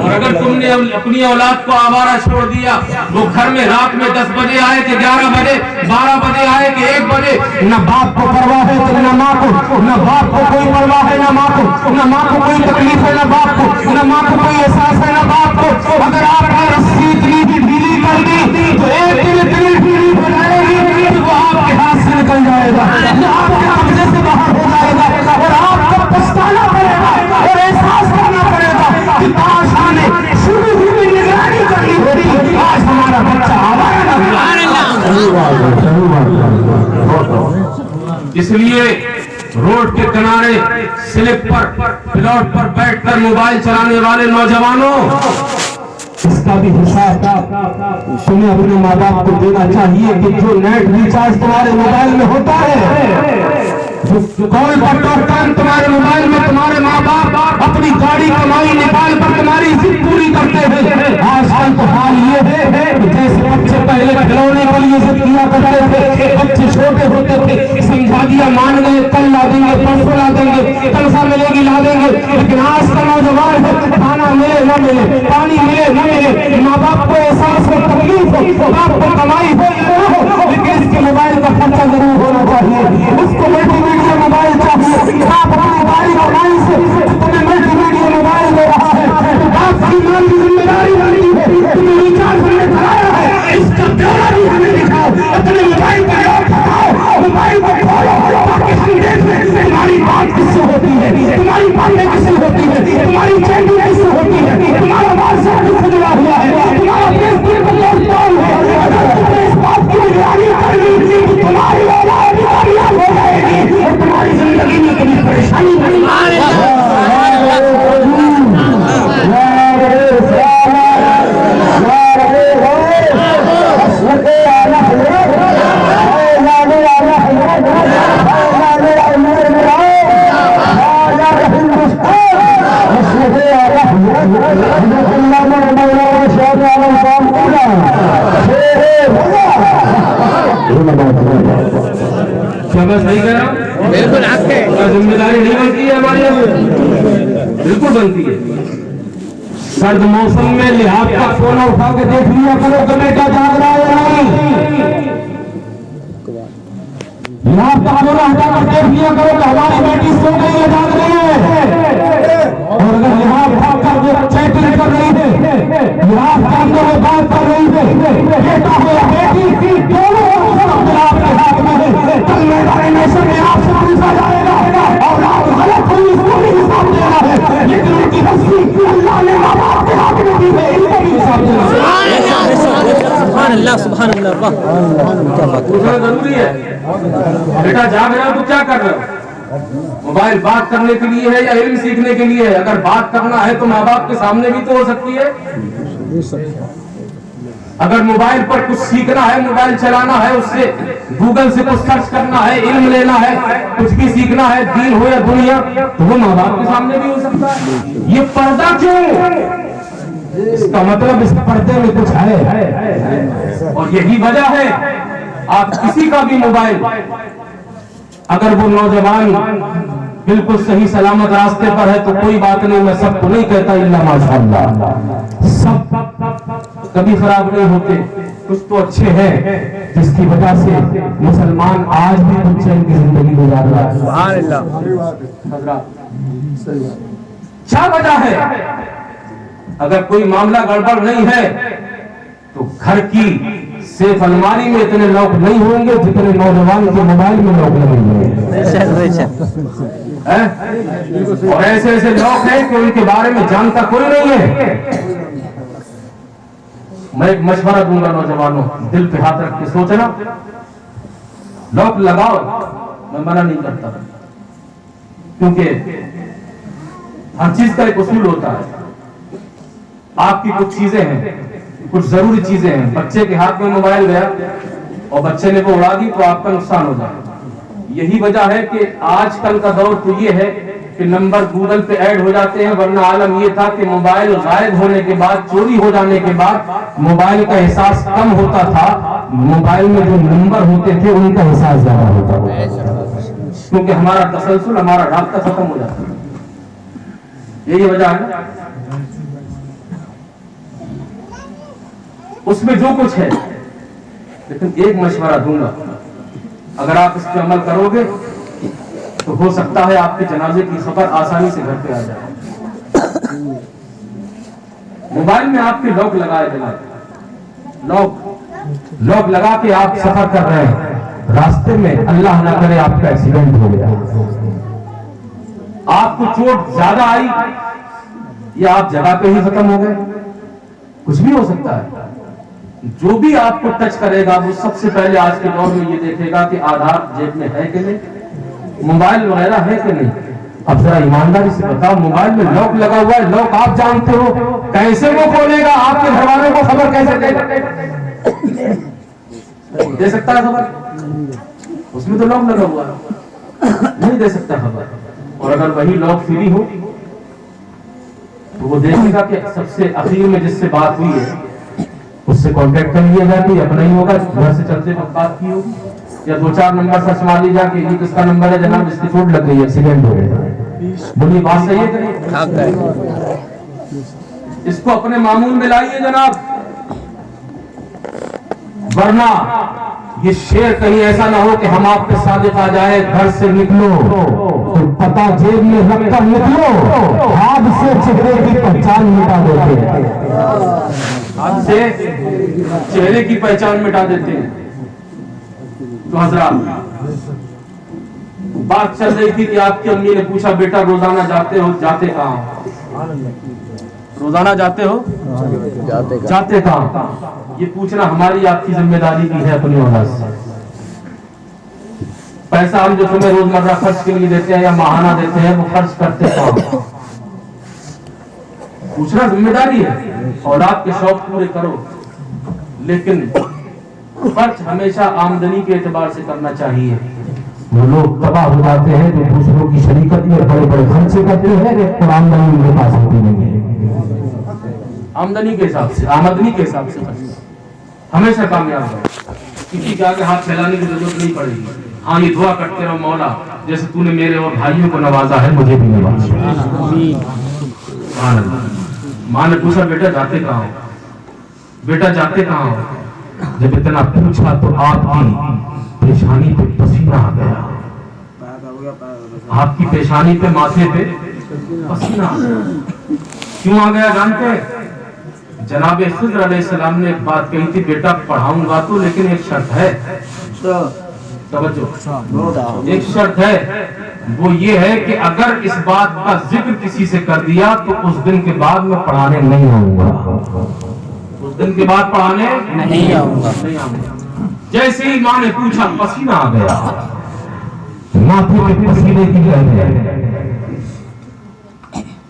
और अगर तुमने अपनी औलाद को आवारा छोड़ दिया, वो घर में रात में 10 बजे आए कि 11 बजे, 12 बजे आए कि 1 बजे, न बाप को परवाह है तो न माँ को, न बाप को कोई परवाह है न माँ को, न माँ को कोई तकलीफ है न बाप को, न माँ को कोई एहसास है न बाप को। अगर आपने रस्सी इतनी भी ढीली कर दी तो एक दिन इतनी ढीली हो जाएगी वो आपके हाथ से निकल जाएगा, आपके कब्जे से बाहर हो जाएगा और आपको पछताना पड़ेगा और एहसास करना पड़ेगा कि काश हमने शुरू ही में निगरानी करनी होती, आज हमारा बच्चा आवारा न। इसलिए रोड के किनारे स्लिप पर प्लॉट पर बैठकर मोबाइल चलाने वाले नौजवानों, इसका भी हिसाब तुम्हें अपने माँ बाप को देना चाहिए कि जो नेट रिचार्ज तुम्हारे मोबाइल में होता है, जो कॉल पर टॉक टाइम तुम्हारे मोबाइल में तुम्हारे माँ बाप अपनी गाड़ी कमाई निकाल कर तुम्हारी जिद पूरी करते हैं। आजकल तो हाल ये है कि जैसे बच्चे पहले खिलौने के लिए जिद किया करते थे, बच्चे छोटे होते थे, समझा दिया मान गए, कल ला देंगे, परसों ला देंगे, तनख्वाह मिलेगी ला देंगे। लेकिन आज का नौजवान है, खाना मिले न मिले, पानी मिले न मिले, माँ बाप को एहसास हो, तकलीफ हो, बाप को कमाई हो या न हो, लेकिन इसके मोबाइल का खर्चा जरूर होना चाहिए। उसको मल्टीमीडिया मोबाइल चाहिए। आप अपनी गाड़ी कमाई से तुम्हें मल्टीमीडिया मोबाइल दे रहा है, तो बाप की मां की जिम्मेदारी बनती है, तुम्हें रिचार्ज हमने कराया है, इसका ब्यौरा भी हमें दिखाओ, अपने मोबाइल पर लॉक लगाओ, मोबाइल पर खोलो, ताकि हम देख लें तुम्हारी बात किससे होती है, तुम्हारी बातें किससे होती है, तुम्हारी चैटिंग किससे होती है, तुम्हारा व्हाट्सएप किससे जुड़ा हुआ है, तुम्हारा फेसबुक पर लॉक डाउन है। अगर तुम्हें इस बात की निगरानी करनी तो तुम्हारी औलाद कामयाब हो जाएगी और तुम्हारी जिंदगी में कभी परेशानी नहीं आएगी। क्या मैं सही कह रहा हूँ? बिल्कुल आपके क्या जिम्मेदारी नहीं बनती है हमारी? बिल्कुल बनती है। सर्द मौसम में लिहाज का कोना उठा के देख लिया करो कि बेटा जाग रहा है या नहीं। लिहाज का कोना हटा कर देख लिया करो कि हमारी बेटी सो गई है, जाग रही है। और अगर लिहाज भाग कर वो चैटिंग कर रही है, लिहाज के अंदर वो बात कर रही है, बेटा हो या बेटी, दोनों आपके हाथ में है। कल मैदान नशर में आपसे पूछा जाएगा और आप गलत हुई इसको भी हिसाब देना है, लेकिन उनकी हस्ती अल्लाह ने माँ बाप के हाथ में दी है, इनको भी हिसाब देना है। सुभान अल्लाह, सुभान अल्लाह, वाह, पूछना जरूरी है। बेटा जाग रहे हो तो क्या कर रहे हो? मोबाइल बात करने के लिए है या इल्म सीखने के लिए है? अगर बात करना है तो माँ बाप के सामने भी तो हो सकती है। अगर मोबाइल पर कुछ सीखना है, मोबाइल चलाना है, उससे गूगल से कुछ सर्च करना है, इल्म लेना है, कुछ भी सीखना है, दीन हो या दुनिया, तो वो माँ बाप के सामने भी हो सकता है। ये पर्दा क्यों? इसका मतलब इस पर्दे में कुछ है और यही वजह है। आप किसी का भी मोबाइल, अगर वो नौजवान बिल्कुल सही सलामत रास्ते पर है तो कोई बात नहीं, मैं सबको नहीं कहता इल्ला माशाअल्लाह, सब कभी खराब नहीं होते, कुछ तो अच्छे हैं जिसकी वजह से मुसलमान आज भी कुछ चैन की जिंदगी गुजार रहा है। सुभान अल्लाह। क्या वजह है? अगर कोई मामला गड़बड़ नहीं है तो घर की सेफ अलमारी में इतने लॉक नहीं होंगे जितने नौजवान के मोबाइल में लॉक लगे हैं। और ऐसे ऐसे लॉक हैं कि उनके बारे में जानता कोई नहीं है। मैं एक मशवरा दूंगा नौजवानों, दिल पे हाथ रख के सोचना, लॉक लगाओ, मैं मना नहीं करता, क्योंकि हर चीज का एक उसूल होता है। आपकी कुछ चीजें हैं, कुछ जरूरी चीजें हैं। बच्चे के हाथ में मोबाइल गया और बच्चे ने वो उड़ा दी तो आपका नुकसान हो जाएगा। यही वजह है कि आजकल का दौर तो ये है कि नंबर गूगल पे ऐड हो जाते हैं, वरना आलम ये था कि मोबाइल गायब होने के बाद, चोरी हो जाने के बाद मोबाइल का एहसास कम होता था, मोबाइल में जो नंबर होते थे उनका एहसास ज्यादा होता था, क्योंकि हमारा तसलसल, हमारा रास्ता खत्म हो जाता है। यही वजह है। उसमें जो कुछ है, लेकिन एक मशवरा दूंगा, अगर आप इस पर अमल करोगे तो हो सकता है आपके जनाजे की खबर आसानी से घर पे आ जाए। मोबाइल में आपके लॉक लगाए गए, लॉक लगा के आप सफर कर रहे हैं, रास्ते में अल्लाह ना करे आपका एक्सीडेंट हो गया, आपको चोट ज्यादा आई या आप जगह पे ही खत्म हो गए, कुछ भी हो सकता है। जो भी आपको टच करेगा वो सबसे पहले आज के दौर में ये देखेगा कि आधार जेब में है कि नहीं, मोबाइल वगैरह है कि नहीं? अब जरा ईमानदारी से बताओ, मोबाइल में लॉक लगा हुआ है, लॉक आप जानते हो, कैसे वो खोलेगा? आपके घर वालों को खबर कैसे दे सकता है खबर? उसमें तो लॉक लगा हुआ है, नहीं दे सकता खबर। और अगर वही लॉक फ्री हो तो वो देखेगा कि सबसे आखिर में जिससे बात हुई है उससे कांटेक्ट कर लिया जाए, अपना ही होगा, घर से चलते वक्त बात की होगी, या 2-4 नंबर सर्च मार ली जाके ये किसका नंबर है जनाब, इसकी चोट लग गई, एक्सीडेंट हो गया। बोलिए बात सही है कि नहीं? इसको अपने मामूल में लाइए जनाब, वरना ये शेर कहीं ऐसा ना हो कि हम आपके सादिक आ जाए, घर से निकलो तो पता जेब में रखकर निकलो, हाथ से चेहरे की पहचान मिटा देते हैं, हाथ से चेहरे की पहचान मिटा देते हैं। तो हजरात, बात चल रही थी कि आपकी अम्मी ने पूछा, बेटा रोजाना जाते हो, जाते कहाँ हो? रोजाना जाते हो, जाते कहाँ? ये पूछना हमारी आपकी जिम्मेदारी भी है अपनी औलाद से। पैसा हम जो तुम्हें रोजमर्रा खर्च के लिए देते हैं या माहाना देते हैं, वो खर्च करते कहाँ? पूछना जिम्मेदारी है। औलाद के शौक पूरे करो, लेकिन खर्च हमेशा आमदनी के एतबार से करना चाहिए। वो लोग तबाह हो जाते हैं जो दूसरों की शरीकत में बड़े बड़े खर्चे करते हैं, तो आमदनी उनके पास होती नहीं है। आमदनी के हिसाब से, आमदनी के हिसाब से हमेशा कामयाब हो, किसी के आगे हाथ फैलाने की जरूरत नहीं पड़ेगी। हाँ, ये दुआ करते रहो, मौला जैसे तूने मेरे और भाइयों को नवाजा है, मुझे भी नवाज। माँ ने पूछा, बेटा जाते कहाँ हो? बेटा जाते कहाँ हो? जब इतना पूछा तो आपकी पेशानी पे पसीना आ गया, आपकी पेशानी पे, माथे पे पसीना आ गया। क्यों आ गया जानते? जनाब खिज़्र अलैहिस्सलाम ने एक बात कही थी, बेटा पढ़ाऊंगा तो, लेकिन एक शर्त है, तवज्जो, एक शर्त है, वो ये है कि अगर इस बात का जिक्र किसी से कर दिया तो उस दिन के बाद मैं पढ़ाने नहीं आऊंगा, उस दिन के बाद पढ़ाने नहीं आऊंगा। जैसे ही माँ ने पूछा, पसीना आ गया, माथे पे पसीने की लहर।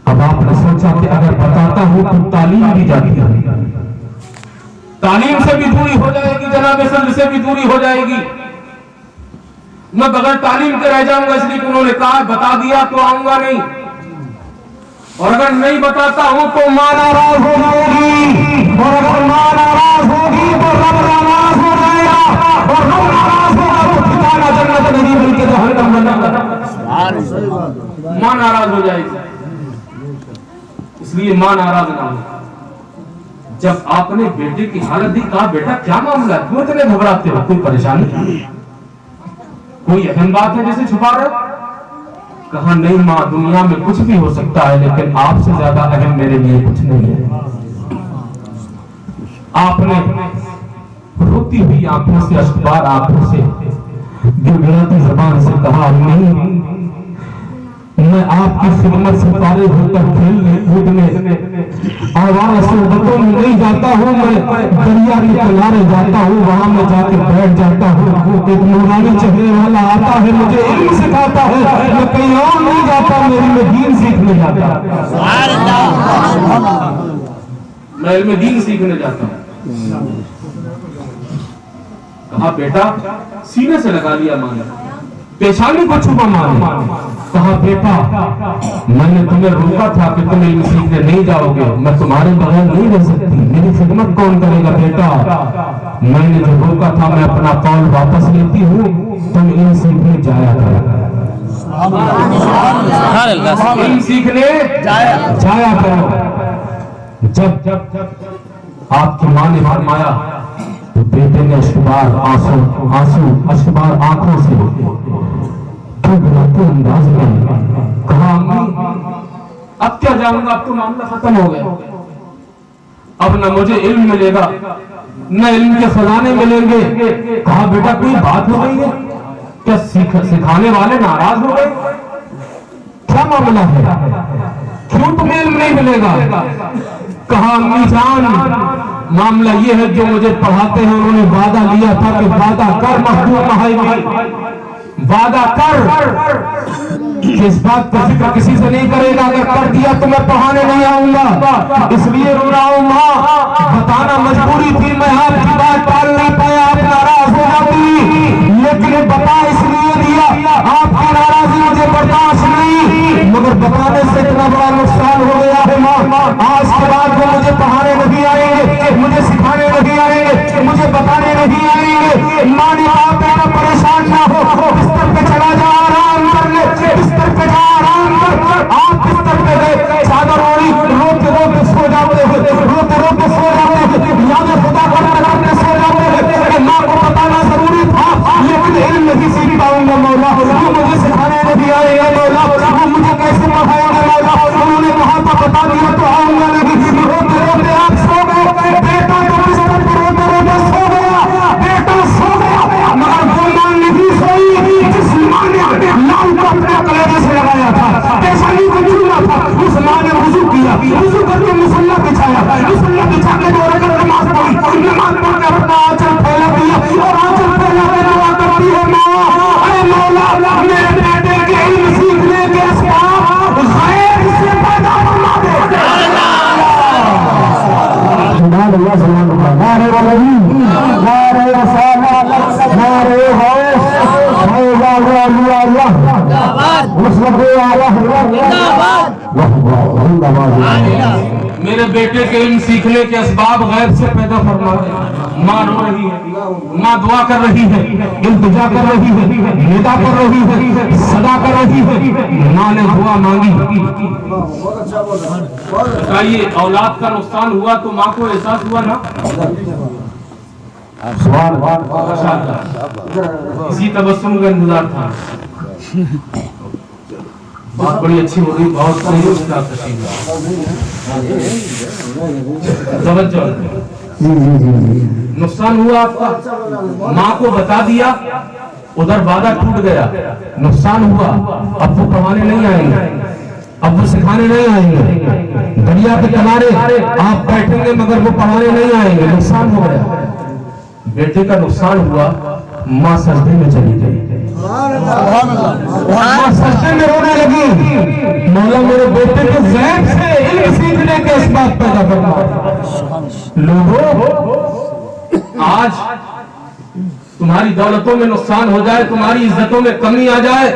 अब आपने सोचा कि अगर बताता हूं तो तालीम भी जाती है, तालीम से भी दूरी हो जाएगी, जनाब सल्लल्लाहु से भी दूरी हो जाएगी। मैं बगैर तालीम के रह जाऊंगा, इसलिए उन्होंने कहा बता दिया तो आऊंगा नहीं, और अगर नहीं बताता हूं तो मां नाराज हो जाएगी, और अगर मां नाराज होगी तो रब नाराज हो जाएगा, और रब नाराज होगा तो ठिकाना जन्नत नहीं बल्कि जहन्नम बना। मां नाराज हो जाएगी, इसलिए मां नाराज ना हो। जब आपने बेटे की हालत दी, कहा बेटा क्या मामला है, क्यों इतने घबराते हो, कोई परेशानी, कोई अहम बात है जिसे छुपा रहे? कहा नहीं मां, दुनिया में कुछ भी हो सकता है, लेकिन आपसे ज्यादा अहम मेरे लिए कुछ नहीं है। आपने रोती हुई आंखों से, अश्कबार आंखों से, गिड़गिड़ाती जुबान से कहा, नहीं मैं आपकी खिदमत से फारिग होकर खेलने कूदने आवारा सोबतों में नहीं जाता हूँ, मैं दरिया के किनारे जाता हूँ, वहां मैं जाके बैठ जाता हूँ, एक नूरानी चेहरे वाला आता है, मुझे इल्म सिखाता है, मैं कहीं और नहीं जाता, मेरी में दीन सीखने जाता, मैं इल्म दीन सीखने जाता हूँ। कहा बेटा, सीने से लगा लिया मां ने, पेशानी को छुपा माने। कहा बेटा, मैंने तुम्हें रोका था कि तुम इल्म सीखने नहीं जाओगे, मैं तुम्हारे बगैर नहीं रह सकती, मेरी खिदमत कौन करेगा बेटा? मैंने जो रोका था, मैं अपना कौल वापस लेती हूँ, तुम इल्म सीखने जाया करो, इल्म सीखने जाया करो। जब आपकी माँ ने फरमाया तो बेटे ने अश्कबार अश्कबार आंखों से अंदाज में कहा, अब क्या जाऊंगा, अब तो मामला खत्म हो गया, अब न मुझे इल्म मिलेगा न इल्म के खजाने मिलेंगे। कहा बेटा कोई बात हो गई है क्या, सिखाने वाले नाराज हो गए, क्या मामला है, क्यों तुम्हें इल्म नहीं मिलेगा? कहा अम्मी जान, मामला ये है जो मुझे पढ़ाते हैं उन्होंने वादा लिया था कि वादा कर महबूब वादा कर कि इस बात का जिक्र किसी से नहीं करेगा, अगर कर दिया तो मैं पढ़ाने नहीं आऊंगा, इसलिए रो रहा हूं माँ, बताना मजबूरी थी, मैं आपकी बात टाल नहीं पाया, आप नाराज हो जाती, लेकिन बता इसलिए दिया, आपकी नाराजगी मुझे बर्दाश्त नहीं, मगर बताने से इतना बड़ा नुकसान हो गया है माँ, आज के बाद वो मुझे पढ़ाने नहीं आएंगे, मुझे सिखाने नहीं आएंगे, मुझे बताने नहीं आएंगे। माँ ने कहा बेटा परेशान ना हो, बिस्तर पे चला जा, आराम कर ले, बिस्तर पे जा, आराम कर। आप बिस्तर पे गए, चादर ओढ़ी, रोते रोते सो जाते हो, रोते रोते सो जाते हो, याद खुदा करते करते सो जाते हो। माँ को बताना जरूरी था, लेकिन इल्म नहीं सीख पाऊंगा मौला, वो मुझे सिखाने नहीं आएगा मौला, वो मुझे कैसे पढ़ाएगा मौला। उन्होंने कहा था बता दिया तो आऊंगा नहीं, रोते रोते आप सो गए, बेटा तो बिस्तर पर रोते रोते सो गया, बेटा सो गया, मगर वो मां नहीं सोई जिस मां ने लाल को अपने कलेजे से लगाया था, पेशानी को चूमा था, उस मां ने वुजू किया, वुजू करके मुसल्ला बिछाया, मुसल्ला बिछा के दो रकात नमाज पढ़ी, नमाज पढ़ के अपना आंचल फैला दिया और आंचल फैला के दुआ करती है मां, अरे मौला मेरे बेटे के इल्म सीखने के असबाब गैर से पैदा फरमा दे। सुभान अल्लाह, सुभान अल्लाह, नारे वली, नारे रसालत, नारे गौस, अल्लाह जिंदाबाद, मुस्तफा आला जिंदाबाद, मेरे बेटे के इल्म सीखने के असबाब गैब से पैदा फरमा दे। माँ रो रही है, माँ दुआ कर रही है, इल्तिजा कर रही है, निदा कर रही है, सदा कर रही है, माँ ने दुआ मांगी। बताइए औलाद का नुकसान हुआ तो माँ को एहसास हुआ ना? इसी तबस्सुम का इंतजार था। बात बड़ी अच्छी हो रही, बहुत सही उसका नुकसान हुआ आपका, माँ को बता दिया, उधर वादा टूट गया, नुकसान हुआ, अब वो कमाने नहीं आएंगे, अब वो सिखाने नहीं आएंगे, दरिया के किनारे आप बैठेंगे मगर वो पढ़ाने नहीं आएंगे, नुकसान हो गया। बेटे का नुकसान हुआ, माँ सजदे में चली गई, माँ सजदे में रोने लगी, मौला मेरे बेटे के ज़ैब से इल्म सीखने के असबाब पैदा फरमा। लोगों आज तुम्हारी दौलतों में नुकसान हो जाए, तुम्हारी इज्जतों में कमी आ जाए,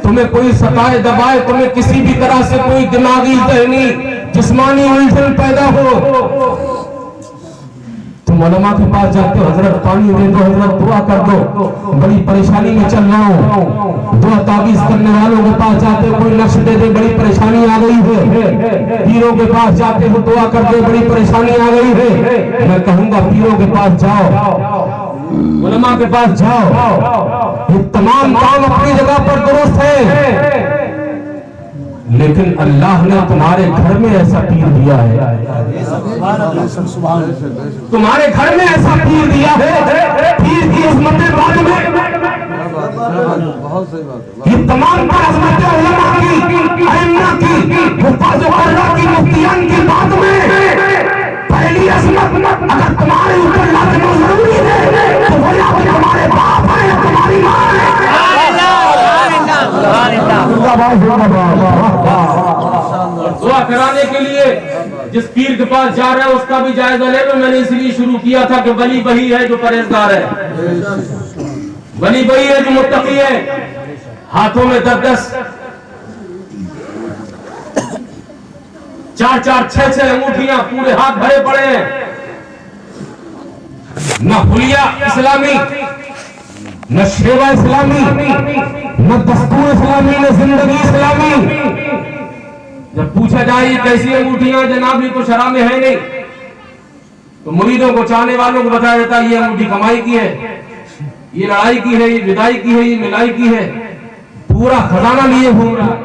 तुम्हें कोई सताए दबाए, तुम्हें किसी भी तरह से कोई दिमागी जहनी जिस्मानी उलझन पैदा हो, तुम उलमा के पास जाते हो, हजरत पानी दे दो, हजरत दुआ कर दो, बड़ी परेशानी में चल रहा हूँ, दुआ ताबीज करने वालों के पास जाते हो, कोई नक्श दे दे, बड़ी परेशानी आ गई है, पीरों के पास जाते हो, दुआ कर दे, बड़ी परेशानी आ गई है। मैं कहूँगा पीरों के पास जाओ, उलमा के पास जाओ, ये तमाम काम अपनी जगह पर दुरुस्त है, लेकिन अल्लाह ने तुम्हारे घर में ऐसा पीर दिया है, तुम्हारे घर में ऐसा पीर दिया है, पीर की अज़मतें बाद में, ये तमाम अज़मतें उलमा की, अइम्मा की, हुफ़ाज़ अल्लाह की, मुफ्तियान की बाद में, पहली अज़मत अगर तुम्हारे ऊपर लाज़िम जरूरी है तो वो या तो तुम्हारे बाप है या तुम्हारी माँ है। दुआ कराने के लिए जिस पीर के पास जा रहे हैं उसका भी जायजा ले लो। मैंने इसलिए शुरू किया था कि वली वही है जो परहेजगार है, वली वही है जो मुत्तकी है, हाथों में 10-10 4-4 6-6 अंगूठियां, पूरे हाथ भरे पड़े हैं, न हुलिया इस्लामी, न शेवा इस्लामी, न दस्तूर इस्लामी, न जिंदगी इस्लामी। जब पूछा जाए ये कैसी अंगूठियां जनाब, ये तो शरा में है नहीं, तो मुरीदों को, चाहने वालों को बताया जाता है ये अंगूठी कमाई की है, ये लड़ाई की है, ये विदाई की है, ये मिलाई की है, पूरा खजाना लिए घूम रहा।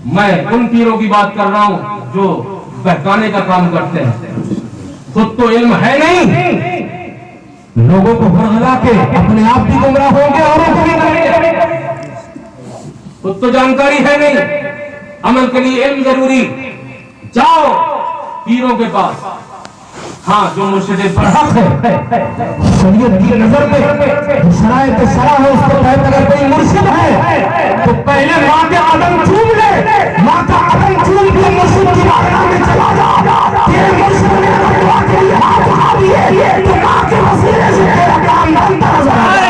मैं उन पीरों की बात कर रहा हूं जो बहकाने का काम करते हैं, खुद तो इल्म है नहीं, लोगों को भरगला के अपने आप भी गुमराह होंगे, औरों को भी करेंगे, खुद तो जानकारी है नहीं, अमल के लिए इल्म जरूरी। जाओ पीरों के पास, हाँ, जो मुर्शिद बरहक है शरीयत की नजर में जो शरायत सरा है उसके तहत अगर कोई मुर्शिद है तो पहले माँ के कदम चूम ले, माँ का कदम चूम के मुर्शिद की बारगाह में चला जा। तेरे मुर्शिद ने अगर दुआ के लिए हाथ उठा दिए तो माँ के वसीले से तेरा काम बनता नजर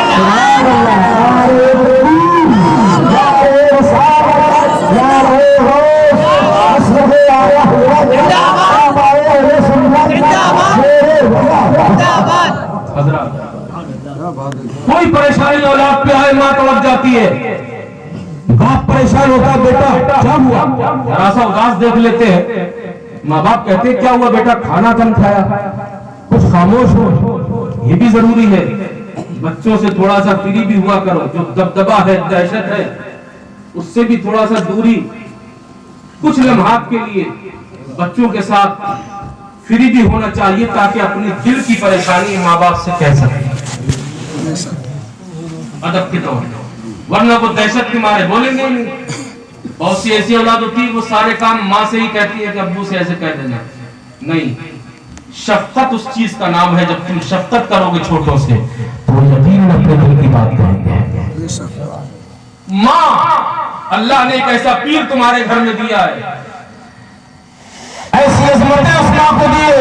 कोई परेशानी औलाद पे आए मां तड़प जाती है, बाप परेशान होता है बेटा क्या हुआ, जरा सा उदास देख लेते हैं, माँ बाप कहते हैं क्या हुआ बेटा, खाना कम खाया, कुछ खामोश हो, ये भी जरूरी है। बच्चों से थोड़ा सा फ्री भी हुआ करो, जो दबदबा है दहशत है उससे भी थोड़ा सा दूरी, कुछ लम्हात के लिए बच्चों के साथ फ्री भी होना चाहिए ताकि अपनी दिल की परेशानी माँ बाप से कह सके अदब के तौर पर, वरना वो दहशत के मारे बोलेंगे नहीं। बहुत सी ऐसी औलाद होती है वो सारे काम माँ से ही कहती है कि अब्बू से ऐसे कह देना, नहीं, शफकत उस चीज का नाम है, जब तुम शफकत करोगे छोटों से तो यकीनन अपने दिल की बात कहेंगे। माँ, अल्लाह ने एक ऐसा पीर तुम्हारे घर में दिया है, ऐसी अजमतें उस माँ को दिए।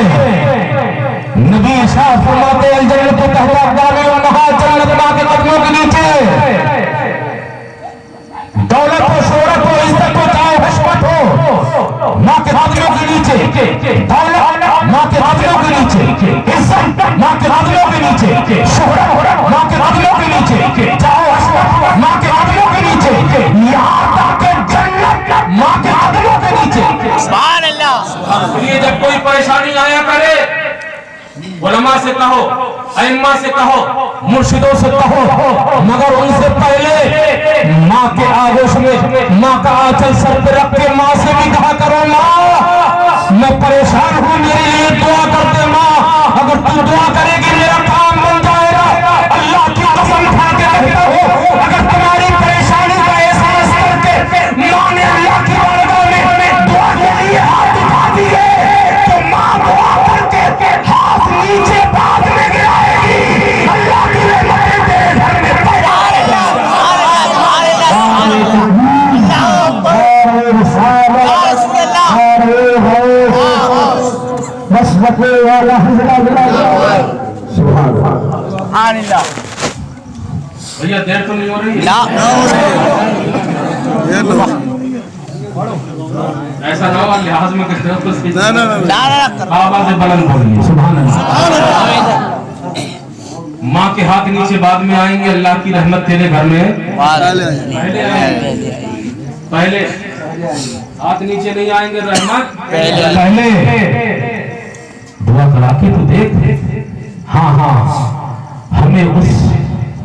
नबी शाह फरमाते हैं जन्नत तहता अक़दामी व नहा, जन्नत माँ के कदमों के नीचे। दौलत हो, शोहरत हो, इज्जत हो, चाहे हशमत हो, माँ के कदमों के नीचे। दौलत माँ के कदमों के नीचे, इज्जत माँ के कदमों के नीचे, शोहरत माँ के कदमों के नीचे, चाहे हशमत माँ के कदमों के नीचे, यहाँ तक कि जन्नत माँ के कदमों के नीचे। सुभान अल्लाह। इसलिए जब कोई परेशानी आया करे, उलमा से कहो, अइम्मा से कहो, मुर्शिदों से कहो, मगर उनसे पहले माँ के आगोश में माँ का आंचल सर पे रख के माँ से भी कहा करो, माँ मैं परेशान हूँ, मेरे लिए दुआ कर दे माँ, अगर तू दुआ करेगी मेरा काम बन जाएगा। अल्लाह की कसम खा के कहता हूँ, अगर तुम्हारी परेशानी का एहसास करके माँ ने अल्लाह की बारगाह में दुआ के लिए हाथ उठा दिए तो माँ दुआ करके हाथ नीचे बाद में गिराएगी। अल्लाह की रहमतें तेरे घर में पैदा भैया देर तो नहीं हो रही, ऐसा ना हो लिहाज में आवाज बुलंद बोलिए सुभान अल्लाह। माँ के हाथ नीचे बाद में आएंगे, अल्लाह की रहमत तेरे घर में पहले हाथ नीचे नहीं आएंगे, रहमत पहले। दुआ करा के तो देख, हाँ हाँ हमें उस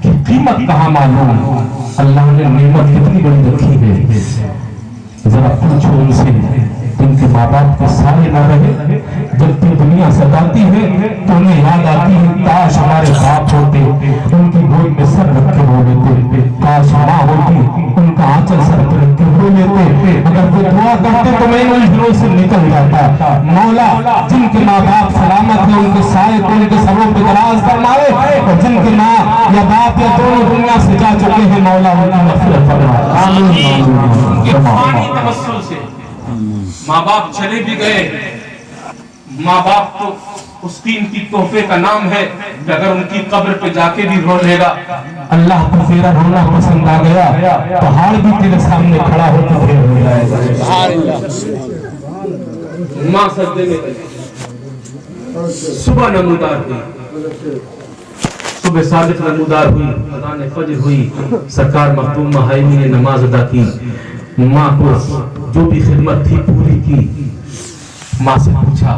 की कीमत कहाँ मालूम, अल्लाह ने नेमत कितनी बड़ी रखी है। जरा पूछो उनसे, उनके माँ बाप के सारे न रहे, जब तू दुनिया सताती है तो उन्हें याद आती है काश हमारे बाप होते, उनकी गोद में सर रख के रो लेते, काश माँ होती उनका आंचल सर पर रख के रो लेते, अगर वो दुआ करते तो मैं उन दिलों से निकल जाता। मौला जिनके माँ बाप सलामत है उनके साए को उनके सरों पे दराज फरमाए, और जिनके माँ या बाप या दोनों दुनिया से जा चुके हैं मौला उनकी मग़फ़िरत फरमा। आमीन। तवस्सुल से माँ बाप चले भी गए, माँ बाप तो उस कीमती तोहफे का नाम है कि अगर उनकी कब्र पे जाके भी रो लेगा, अल्लाह को तेरा रोना पसंद आ गया, पहाड़ भी तेरे सामने खड़ा होकर फिर रो जाएगा। माँ सजदे में गई, सुबह नमूदार हुई, सुबह सादिक नमूदार हुई, अज़ान फज्र हुई, सरकार मखदूम हाइमी ने नमाज अदा की, माँ को जो भी खिदमत थी पूरी की। माँ से पूछा,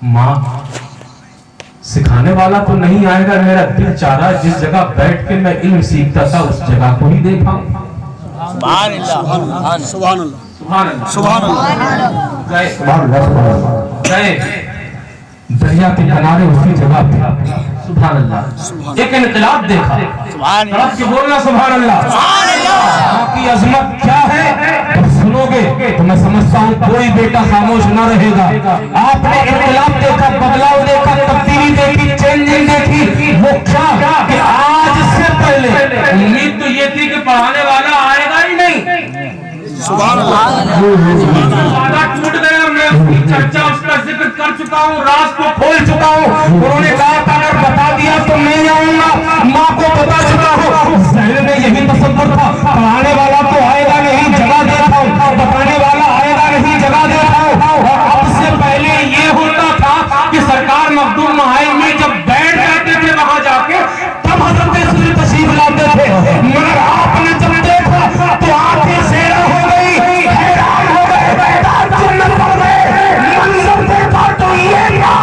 माँ सिखाने वाला तो नहीं आएगा, मेरा दिल चाह रहा है जिस जगह बैठ के मैं इल्म सीखता था उस जगह को ही देखा। सुभान अल्लाह, सुभान अल्लाह, सुभान अल्लाह। गए दरिया के किनारे उसी जगह पे सुभान अल्लाह। एक इनकलाब देखा, तड़प के बोलना सुभान अल्लाह। आपकी अजमत क्या है सुनोगे तो मैं समझता हूँ कोई बेटा खामोश न रहेगा। आपने इनकलाब देखा, बदलाव देखा, तब्दीली देखी, चेंजिंग देखी। वो क्या कि आज से पहले उम्मीद तो ये थी कि पढ़ाने वाला आएगा ही नहीं, सुभान अल्लाह। वादा टूट गया। मैं उसकी चर्चा, उसका जिक्र कर चुका हूँ, राज को खोल चुका हूँ। उन्होंने कहा था अगर बता दिया तो मैं आऊंगा, माँ को बता चुका हूँ। जहन में यही तसव्वुर था, पढ़ाने वाला तो आएगा नहीं, जगह देता हूँ, बताने वाला आएगा नहीं, जगह देता हूँ। अब से पहले ये होता था कि सरकार मखदूम महाल में जब बैठ जाते थे वहां जाके तब हजरत सूरी तशरीफ लाते थे। मगर आपने जब देखा तो आंखें सेरा हो गई, हैरान हो गए, जन्नत पड़ गए। मंजर देखा तो ये था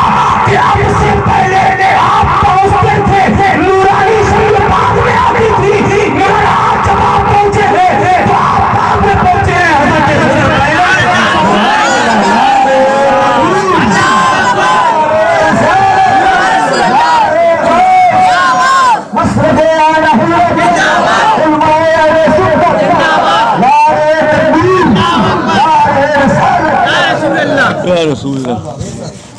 कि आपसे पहले आप पहुंचते थे, नूरानी शक्ल बाद में आती थी। मगर आज जब आप पहुंचे हैं तो आप बाद में पहुंचे हैं।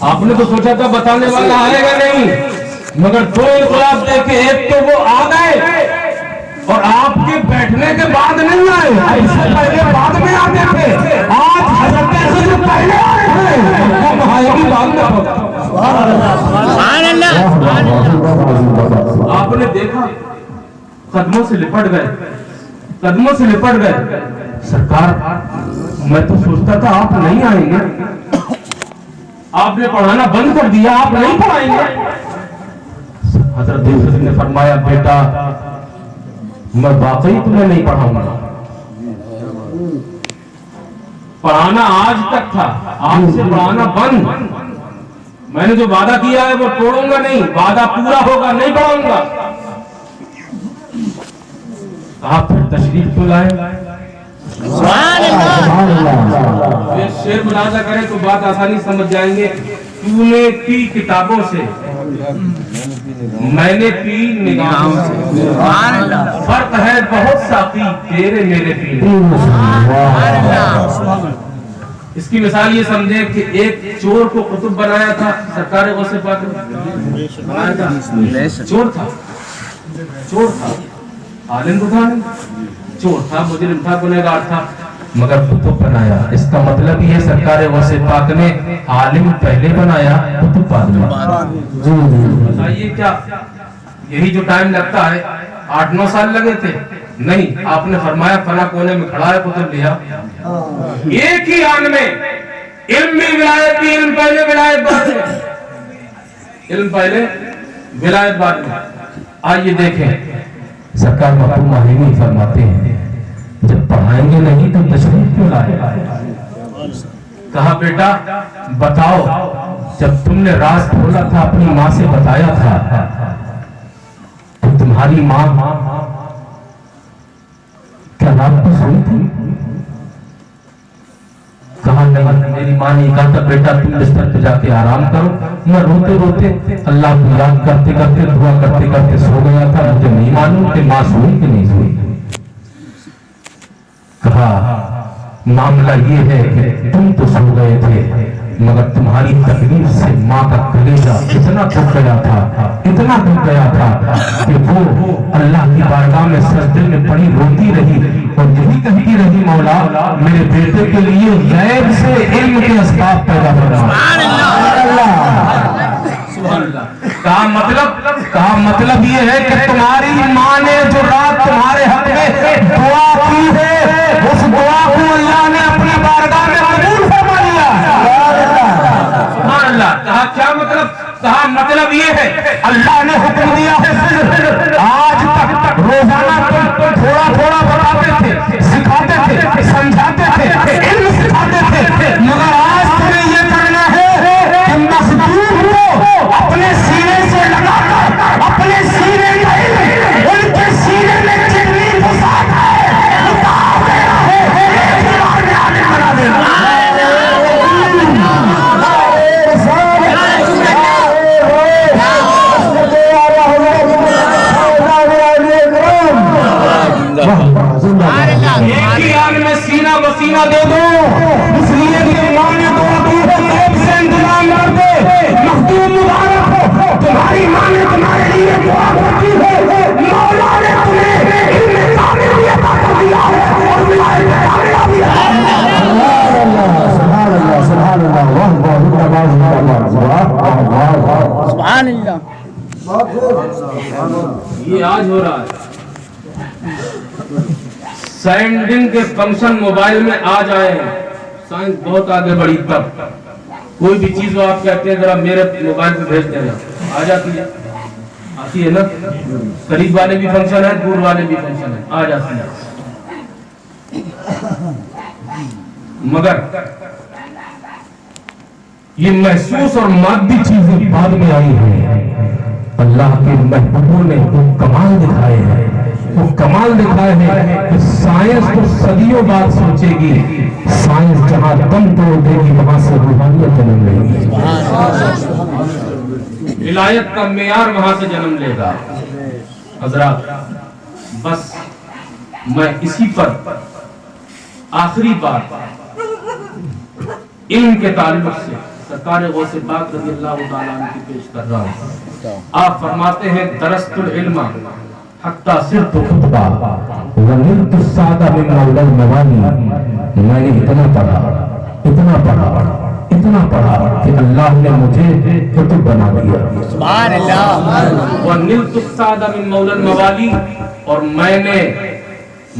आपने तो सोचा था बताने वाला आएगा नहीं, मगर दो इनकलाब देखे, एक तो वो आ गए और आपके बैठने के बाद नहीं आए, इससे पहले बाद में आते थे। आज हजरत से पहले आए हैं, वो आएगी बाद में। आपने देखा कदमों से लिपट गए, कदमों से लिपट गए। सरकार मैं तो सोचता था आप नहीं आएंगे, आपने पढ़ाना बंद कर दिया, आप नहीं पढ़ाएंगे। हजरत यूसुफ ने फरमाया बेटा मैं वाकई तुम्हें नहीं पढ़ाऊंगा। पढ़ाना आज तक था, आज से पढ़ाना बंद। मैंने जो वादा किया है वो तोड़ूंगा नहीं, वादा पूरा होगा, नहीं पढ़ाऊंगा। आप फिर तशरीफ तो लाए। शेर मुलाजा करें तो बात आसानी समझ जाएंगे। तूने पी किताबों से, मैंने पी निगाहों से, फर्क है बहुत साथी तेरे मेरे पीने। इसकी मिसाल ये समझे कि एक चोर को कुतुब बनाया था सरकार गौसे पाक ने, बनाया था। चोर था, चोर था, आलिम तो था नहीं, चोर था, मुजरिम था, गुनहगार था, मगर कुतुब बनाया। इसका मतलब ये सरकार गौसे पाक ने आलिम पहले बनाया, कुतुब बाद में। बताइए क्या यही जो टाइम लगता है 8-9 साल लगे थे? नहीं, आपने फरमाया फला कोने में खड़ा है, कुतुब लिया। एक ही आन में इल्म में विलायत थी, इल्म पहले विलायत बाद में, इल्म पहले विलायत बाद में। आइए देखें सरकार मखदूम माहिनी फरमाते हैं जब पढ़ाएंगे नहीं तो तशरीफ क्यों लाए? कहा बेटा बताओ, जब तुमने राज खोला था अपनी माँ से बताया था तो तुम्हारी माँ क्या रात को सोई थी? कहा नहीं, मेरी माँ ने कहा था बेटा तुम बिस्तर पे जाके आराम करो। मैं रोते रोते अल्लाह को याद करते करते दुआ करते करते सो गया था, मुझे नहीं मालूम कि माँ सोई कि नहीं सोई। कहा मामला ये है कि तुम तो सो गए थे मगर तुम्हारी तकलीफ से माँ का कलेजा इतना दुख गया था, इतना दुख गया था कि वो अल्लाह की बारगाह में सजदे में पड़ी रोती रही और यही कहती रही मौला मेरे बेटे के लिए गैब से इल्म के असबाब पैदा करना। कहा मतलब ये है कि तुम्हारी माँ ने जो रात तुम्हारे हक में दुआ की है उस दुआ को अल्लाह ने अपनी बारगाह में कबूल फरमा लिया। सुभान अल्लाह। कहा क्या मतलब? कहा मतलब ये है अल्लाह ने हुक्म दिया है आज तक रोजाना थोड़ा थोड़ा बताते थे, सिखाते थे, समझाते थे, इल्म सिखाते थे, मगर आज तुम्हें ये करना है कि मजदूर को अपने सीने से लगाकर अपने सीने में उनके सीने में जितनी फसाद है उतार देना है, एक बार में आगे बढ़ा देना। तुम्हारे लिए दुआ करती हो, मौला ने तुम्हें इल्म कामिल अता कर दिया है और विलायत कामिल है। सुभान अल्लाह, सुभान अल्लाह, वाह वाह, जिंदाबाद जिंदाबाद, वाह वाह वाह, सुभान अल्लाह। ये आज हो रहा है। सैंडिंग के फंक्शन मोबाइल में आ जाए, साइंस बहुत आगे बढ़ी, तब कोई भी चीज वो आप कहते हैं जरा मेरे मोबाइल पे भेज देना, आ जाती है, आती है ना। करीब वाले भी फंक्शन है, दूर वाले भी फंक्शन है, आ जाती है। मगर ये महसूस और मादी चीजें बाद में आई हैं। अल्लाह के महबूबों ने वो कमाल दिखाए हैं, वो कमाल दिखाए हैं कि साइंस तो सदियों बाद सोचेगी, साइंस जहां दम तोड़ देगी वहां से रूहानियत जन्म लेगी, विलायत का मेयार वहां से जन्म लेगा। हजरात, बस मैं इसी पर आखिरी बात इल्म के ताल्लुक से सरकार गौसे पाक रज़ी अल्लाह तआला अन्हु की पेश कर रहा हूं। आप फरमाते हैं दरस्तुल इल्म हत्ता सिर्फ खुतबा व निल्तु सादा मिन मौलल मवानी। मैंने इतना पढ़ा, इतना पढ़ा, इतना पढ़ा कि अल्लाह ने मुझे कुतुब बना दिया। सुभान अल्लाह। व निल्तु सादा मिन मौलल मवाली, और मैंने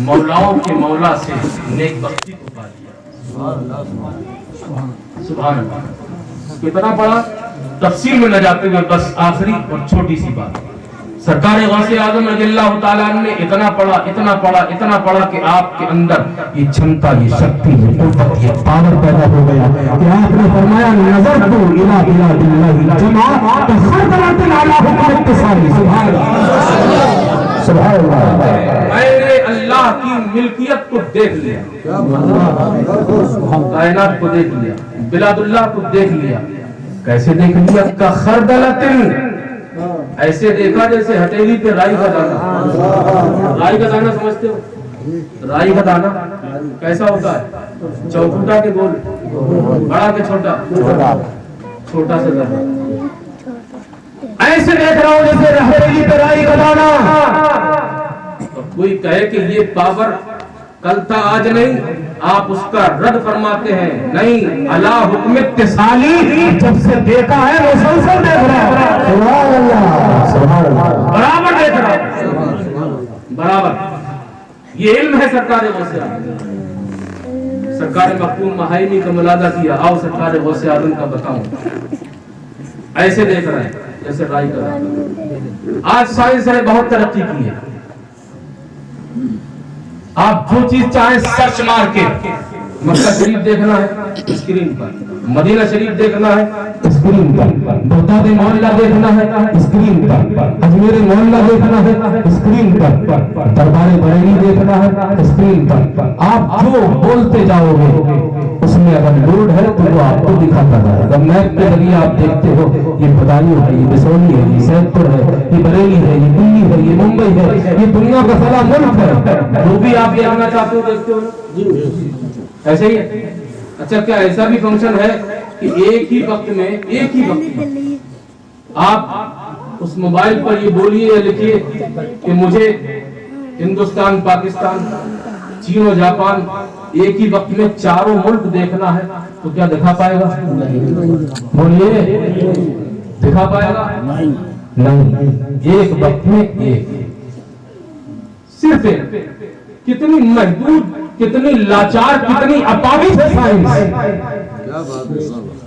मौलाओं के मौला से नेक बख्ती को पा लिया। सुभान अल्लाह। कितना पढ़ा, तफसील में न जाते हुए बस आखिरी और छोटी सी बात, सरकार गौसे आजम रज़ियल्लाहु ताला अन्हु ने इतना पढ़ा, इतना पढ़ा, इतना पढ़ा कि आपके अंदर ये क्षमता, ये शक्ति, ये कुव्वत, ये पावर पैदा हो गया कि आपने फरमाया नजर तो इला इला बिल्लाहि जमा तखरतन अला हुक्म इत्तिसाली। सुभान अल्लाह, सुभान अल्लाह। मैंने अल्लाह की मिल्कियत को देख लिया, कायनात को देख लिया, बिलादुल्लाह को देख लिया। कैसे देख लिया? का खरदलतिन, ऐसे देखा जैसे हथेली पे राई का दाना। राई का दाना समझते हो? राई का दाना कैसा होता है? चौकुटा के गोल, बड़ा के छोटा, छोटा से ज्यादा। ऐसे देख रहा हूं जैसे हथेली पे राई का दाना। तो कोई कहे कि ये पावर कल था आज नहीं, आप उसका रद्द फरमाते हैं नहीं, अला हुक्म इत्तिसाली, जब से देखा है मुसलसल देख रहा है। सुभान अल्लाह, सुभान अल्लाह, बराबर देख रहा है, बराबर। ये इल्म है सरकार गौसे आज़म। सरकार मखदूम महाइमी का मुलादा किया, आओ सरकार गौसे आज़म का बताऊं। ऐसे देख रहे हैं जैसे राई का दाना। आज साइंस ने बहुत तरक्की की है, आप जो चीज चाहे सर्च मार के, मक्का शरीफ देखना है स्क्रीन पर, मदीना शरीफ देखना है स्क्रीन पर, बगदाद मोहल्ला देखना है स्क्रीन पर, अजमेर मोहल्ला देखना है स्क्रीन पर, दरबार बरेली देखना है स्क्रीन पर। आप जो बोलते जाओगे उसमें अगर लोड है तो वो आपको दिखाता जाएगा। मैप के जरिए आप देखते हो ये बदायूं है, ये बिसौनी है, ये सैदपुर है, ये बरेली है, ये दिल्ली है, ये मुंबई है, ये दुनिया का सारा मुल्क है। जो भी आप देखना चाहते हो देखते हो ना, ऐसे ही है। अच्छा, क्या ऐसा भी फंक्शन है कि एक ही वक्त में आप उस मोबाइल पर ये बोलिए या लिखिए कि मुझे हिंदुस्तान, पाकिस्तान, चीन और जापान एक ही वक्त में चारों मुल्क देखना है, तो क्या दिखा पाएगा? बोलिए, दिखा पाएगा? नहीं। एक वक्त में एक, सिर्फ एक। कितनी महदूद, कितनी लाचार, कितनी अपाहिज है साइंस,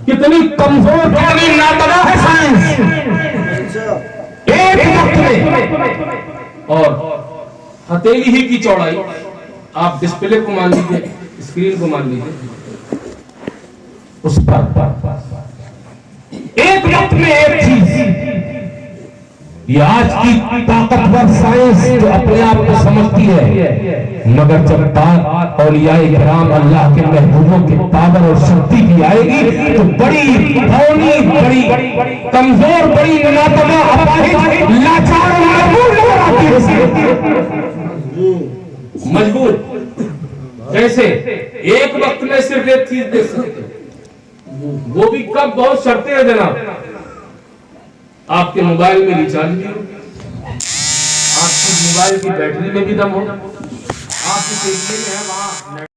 कितनी कमजोर, कितनी नातवा है साइंस। एक वक्त में, और हथेली ही की चौड़ाई, आप डिस्प्ले को मान लीजिए, स्क्रीन को मान लीजिए, उस पर एक वक्त में एक चीज। ये आज की ताकतवर साइंस जो अपने आप को समझती है, मगर जब बात औलियाए किराम अल्लाह के महबूबों की पावर और शक्ति की आएगी तो बड़ी भौनी, बड़ी कमजोर, बड़ी नातवा, अपाहिज, लाचार, मजबूर। कैसे? एक वक्त में सिर्फ एक चीज देख सकते, वो भी कब? बहुत शर्तें हैं जनाब। आपके मोबाइल में रिचार्ज भी हो, मोबाइल की बैटरी में भी दम हो, आपकी पेटीएम में है वहाँ